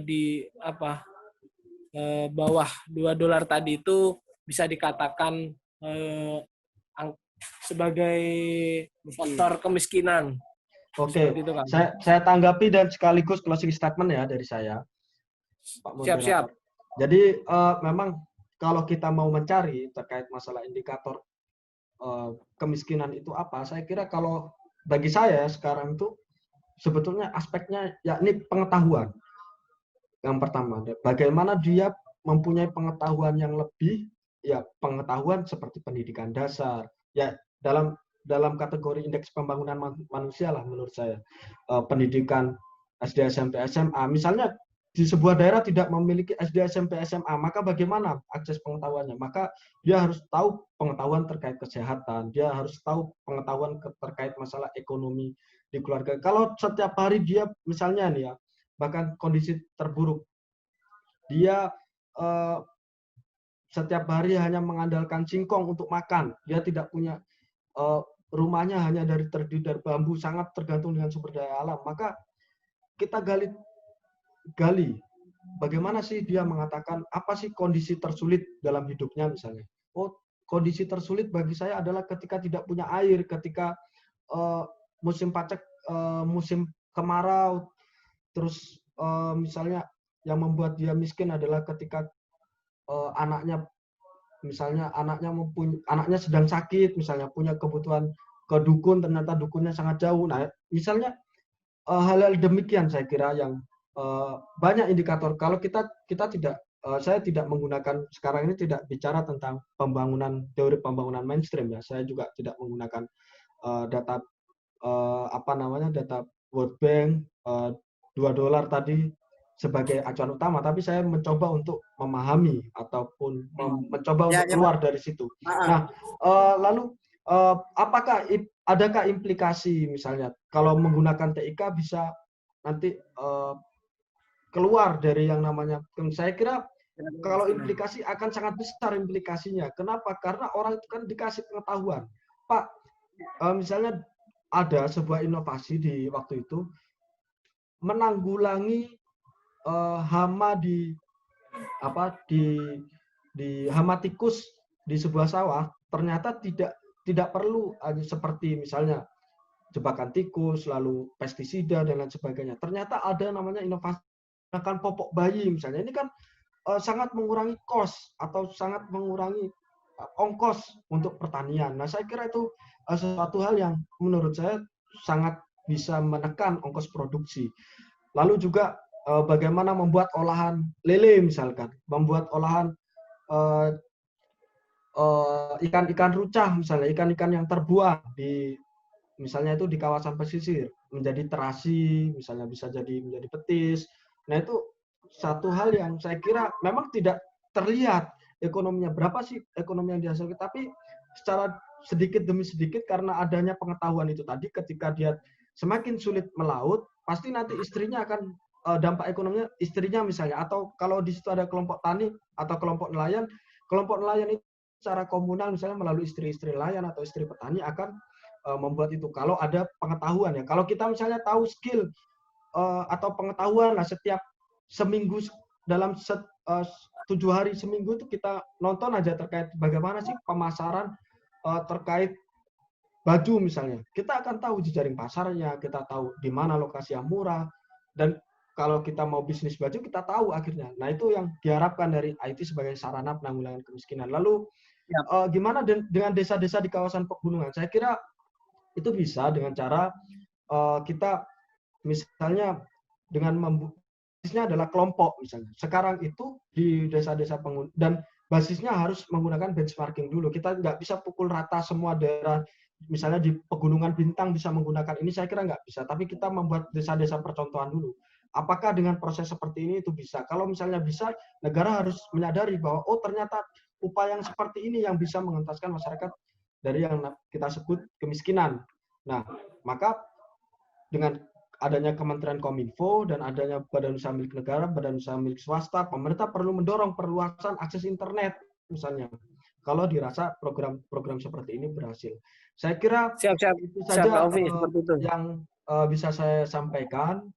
[SPEAKER 1] di bawah $2 tadi itu bisa dikatakan sebagai faktor kemiskinan.
[SPEAKER 3] Oke, saya tanggapi dan sekaligus closing statement ya dari saya, Pak Moderator.
[SPEAKER 1] Siap.
[SPEAKER 3] Jadi memang kalau kita mau mencari terkait masalah indikator kemiskinan itu apa, saya kira kalau bagi saya sekarang itu sebetulnya aspeknya yakni pengetahuan. Yang pertama, bagaimana dia mempunyai pengetahuan yang lebih, ya pengetahuan seperti pendidikan dasar, ya dalam kategori indeks pembangunan manusia lah menurut saya, pendidikan SD, SMP, SMA. Misalnya di sebuah daerah tidak memiliki SD, SMP, SMA, maka bagaimana akses pengetahuannya? Maka dia harus tahu pengetahuan terkait kesehatan, dia harus tahu pengetahuan terkait masalah ekonomi di keluarga. Kalau setiap hari dia misalnya nih ya, bahkan kondisi terburuk, dia setiap hari hanya mengandalkan singkong untuk makan, dia tidak punya rumahnya hanya terdiri dari bambu, sangat tergantung dengan sumber daya alam, maka kita gali bagaimana sih dia mengatakan apa sih kondisi tersulit dalam hidupnya misalnya. Oh, kondisi tersulit bagi saya adalah ketika tidak punya air, ketika musim pacek, musim kemarau, terus misalnya yang membuat dia miskin adalah ketika anaknya anaknya sedang sakit, misalnya punya kebutuhan ke dukun, ternyata dukunnya sangat jauh. Nah, misalnya hal-hal demikian saya kira yang banyak indikator. Kalau kita tidak, saya tidak menggunakan sekarang ini, tidak bicara tentang teori pembangunan mainstream ya. Saya juga tidak menggunakan data data World Bank, $2 tadi sebagai acuan utama, tapi saya mencoba untuk memahami ataupun mencoba untuk keluar dari situ. Nah, lalu apakah adakah implikasi misalnya kalau menggunakan TIK bisa nanti keluar dari yang namanya, saya kira kalau implikasi akan sangat besar implikasinya. Kenapa? Karena orang itu kan dikasih pengetahuan. Pak, misalnya ada sebuah inovasi di waktu itu menanggulangi hama di hama tikus di sebuah sawah, ternyata tidak perlu seperti misalnya jebakan tikus, lalu pestisida dan lain sebagainya. Ternyata ada namanya inovasi akan popok bayi misalnya. Ini kan sangat mengurangi cost atau sangat mengurangi ongkos untuk pertanian. Nah, saya kira itu sesuatu hal yang menurut saya sangat bisa menekan ongkos produksi. Lalu juga bagaimana membuat olahan lele misalkan, membuat olahan ikan-ikan rucah misalnya, ikan-ikan yang terbuang di misalnya itu di kawasan pesisir menjadi terasi, misalnya bisa jadi menjadi petis. Nah, itu satu hal yang saya kira memang tidak terlihat ekonominya berapa sih ekonomi yang dihasilkan, tapi secara sedikit demi sedikit karena adanya pengetahuan itu tadi, ketika dia semakin sulit melaut, pasti nanti istrinya akan dampak ekonominya istrinya misalnya, atau kalau di situ ada kelompok tani atau kelompok nelayan itu secara komunal misalnya melalui istri-istri nelayan atau istri petani akan membuat itu. Kalau ada pengetahuan ya, kalau kita misalnya tahu skill atau pengetahuan lah setiap seminggu dalam 7 hari seminggu itu kita nonton aja terkait bagaimana sih pemasaran terkait baju misalnya. Kita akan tahu jejaring pasarnya, kita tahu di mana lokasi yang murah, dan kalau kita mau bisnis baju kita tahu akhirnya. Nah, itu yang diharapkan dari IT sebagai sarana penanggulangan kemiskinan. Lalu gimana dengan desa-desa di kawasan pegunungan? Saya kira itu bisa dengan cara kita misalnya dengan basisnya adalah kelompok misalnya. Sekarang itu di desa-desa dan basisnya harus menggunakan benchmarking dulu. Kita nggak bisa pukul rata semua daerah. Misalnya di Pegunungan Bintang bisa menggunakan ini, saya kira nggak bisa. Tapi kita membuat desa-desa percontohan dulu. Apakah dengan proses seperti ini itu bisa? Kalau misalnya bisa, negara harus menyadari bahwa oh ternyata upaya yang seperti ini yang bisa mengentaskan masyarakat dari yang kita sebut kemiskinan. Nah, maka dengan adanya Kementerian Kominfo dan adanya badan usaha milik negara, badan usaha milik swasta, pemerintah perlu mendorong perluasan akses internet misalnya. Kalau dirasa program-program seperti ini berhasil, saya kira itu saja yang bisa saya sampaikan.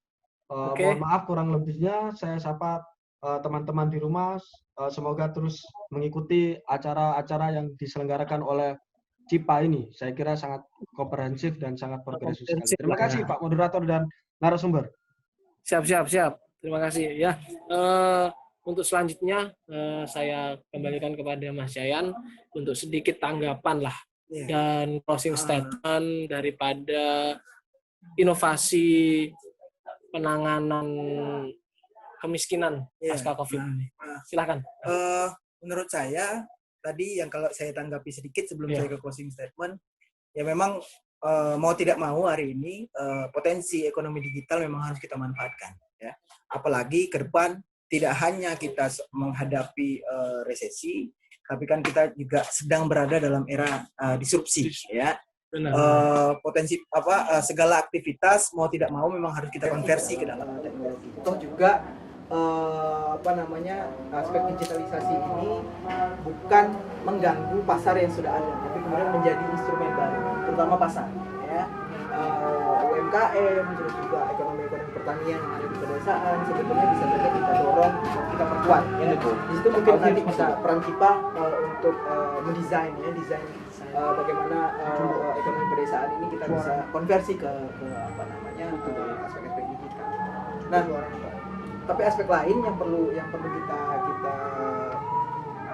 [SPEAKER 3] Mohon maaf kurang lebihnya. Saya sapa teman-teman di rumah. Semoga terus mengikuti acara-acara yang diselenggarakan oleh CIPA ini. Saya kira sangat komprehensif dan sangat progresif sekali. Terima kasih Pak Moderator dan narasumber.
[SPEAKER 1] Siap. Terima kasih ya. Untuk selanjutnya saya kembalikan kepada Mas Yayan untuk sedikit tanggapan lah dan closing statement daripada inovasi penanganan kemiskinan pasca COVID. Silakan.
[SPEAKER 4] Menurut saya tadi yang kalau saya tanggapi sedikit sebelum saya ke closing statement, ya memang mau tidak mau hari ini potensi ekonomi digital memang harus kita manfaatkan ya. Apalagi ke depan tidak hanya kita menghadapi resesi, tapi kan kita juga sedang berada dalam era disrupsi ya. Potensi segala aktivitas mau tidak mau memang harus kita konversi ke dalam teknologi.
[SPEAKER 2] Toh juga aspek digitalisasi ini bukan mengganggu pasar yang sudah ada, tapi kemudian menjadi instrumen baru, terutama pasar ya. UMK UMKM, terus juga ekonomi-ekonomi pertanian yang ada di pedesaan sebetulnya bisa saja kita dorong, kita perkuat. Ya. Di situ mungkin nanti bisa peran kita untuk mendesain ya, desain bagaimana ekonomi pedesaan ini kita bisa konversi ke apa namanya aspek-aspek digital. Nah, tapi aspek lain yang perlu kita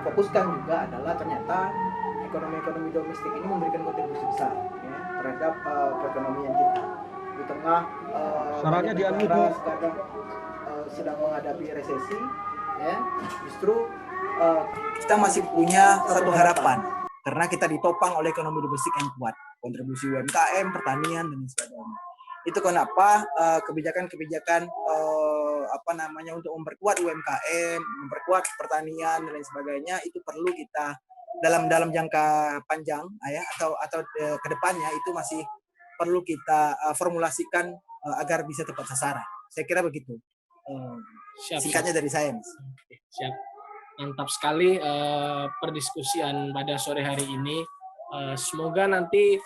[SPEAKER 2] fokuskan juga adalah ternyata ekonomi domestik ini memberikan kontribusi besar ya, terhadap perekonomian kita di tengah
[SPEAKER 3] Suaranya
[SPEAKER 2] banyak
[SPEAKER 3] di-unmute,
[SPEAKER 2] negara
[SPEAKER 3] Bu.
[SPEAKER 2] sekarang sedang menghadapi resesi ya, justru
[SPEAKER 4] Kita masih punya satu harapan karena kita ditopang oleh ekonomi domestik yang kuat, kontribusi UMKM, pertanian dan sebagainya. Itu kenapa kebijakan-kebijakan untuk memperkuat UMKM, memperkuat pertanian dan lain sebagainya itu perlu kita dalam jangka panjang ya atau kedepannya itu masih perlu kita formulasikan agar bisa tepat sasaran. Saya kira begitu. Singkatnya dari saya, Mas.
[SPEAKER 1] Siap. Mantap sekali perdiskusian pada sore hari ini. Semoga nanti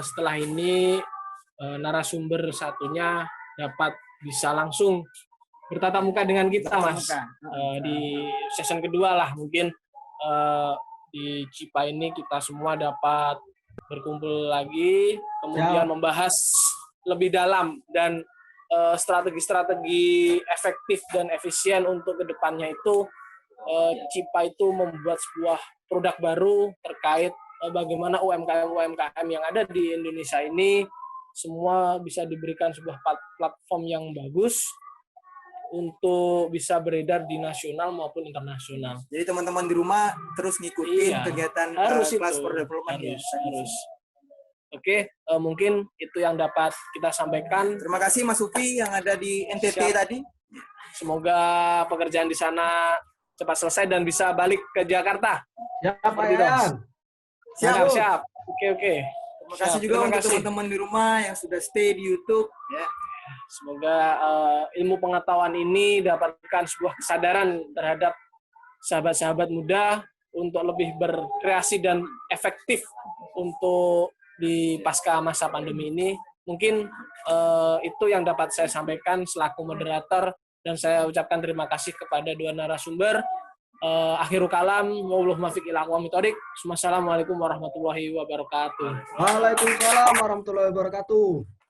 [SPEAKER 1] setelah ini narasumber satunya dapat bisa langsung bertatap muka dengan kita, Mas. Di session kedua lah mungkin di CIPA ini kita semua dapat berkumpul lagi, kemudian membahas lebih dalam dan strategi-strategi efektif dan efisien untuk kedepannya itu CIPA itu membuat sebuah produk baru terkait bagaimana UMKM yang ada di Indonesia ini semua bisa diberikan sebuah platform yang bagus untuk bisa beredar di nasional maupun internasional.
[SPEAKER 4] Jadi teman-teman di rumah terus ngikutin kegiatan kelas for development.
[SPEAKER 1] Harus. Oke, mungkin itu yang dapat kita sampaikan.
[SPEAKER 4] Terima kasih Mas Sufi yang ada di NTT tadi.
[SPEAKER 1] Semoga pekerjaan di sana cepat selesai dan bisa balik ke Jakarta.
[SPEAKER 3] Ya, Pak Yan.
[SPEAKER 1] Siap. Oke.
[SPEAKER 4] Terima kasih juga untuk teman-teman di rumah yang sudah stay di YouTube. Ya.
[SPEAKER 1] Semoga ilmu pengetahuan ini dapatkan sebuah kesadaran terhadap sahabat-sahabat muda untuk lebih berkreasi dan efektif untuk di pasca masa pandemi ini. Mungkin itu yang dapat saya sampaikan selaku moderator dan saya ucapkan terima kasih kepada dua narasumber. Akhirul kalam, wabillahi taufiq wal hidayah. Wassalamualaikum warahmatullahi wabarakatuh.
[SPEAKER 3] Waalaikumsalam warahmatullahi wabarakatuh.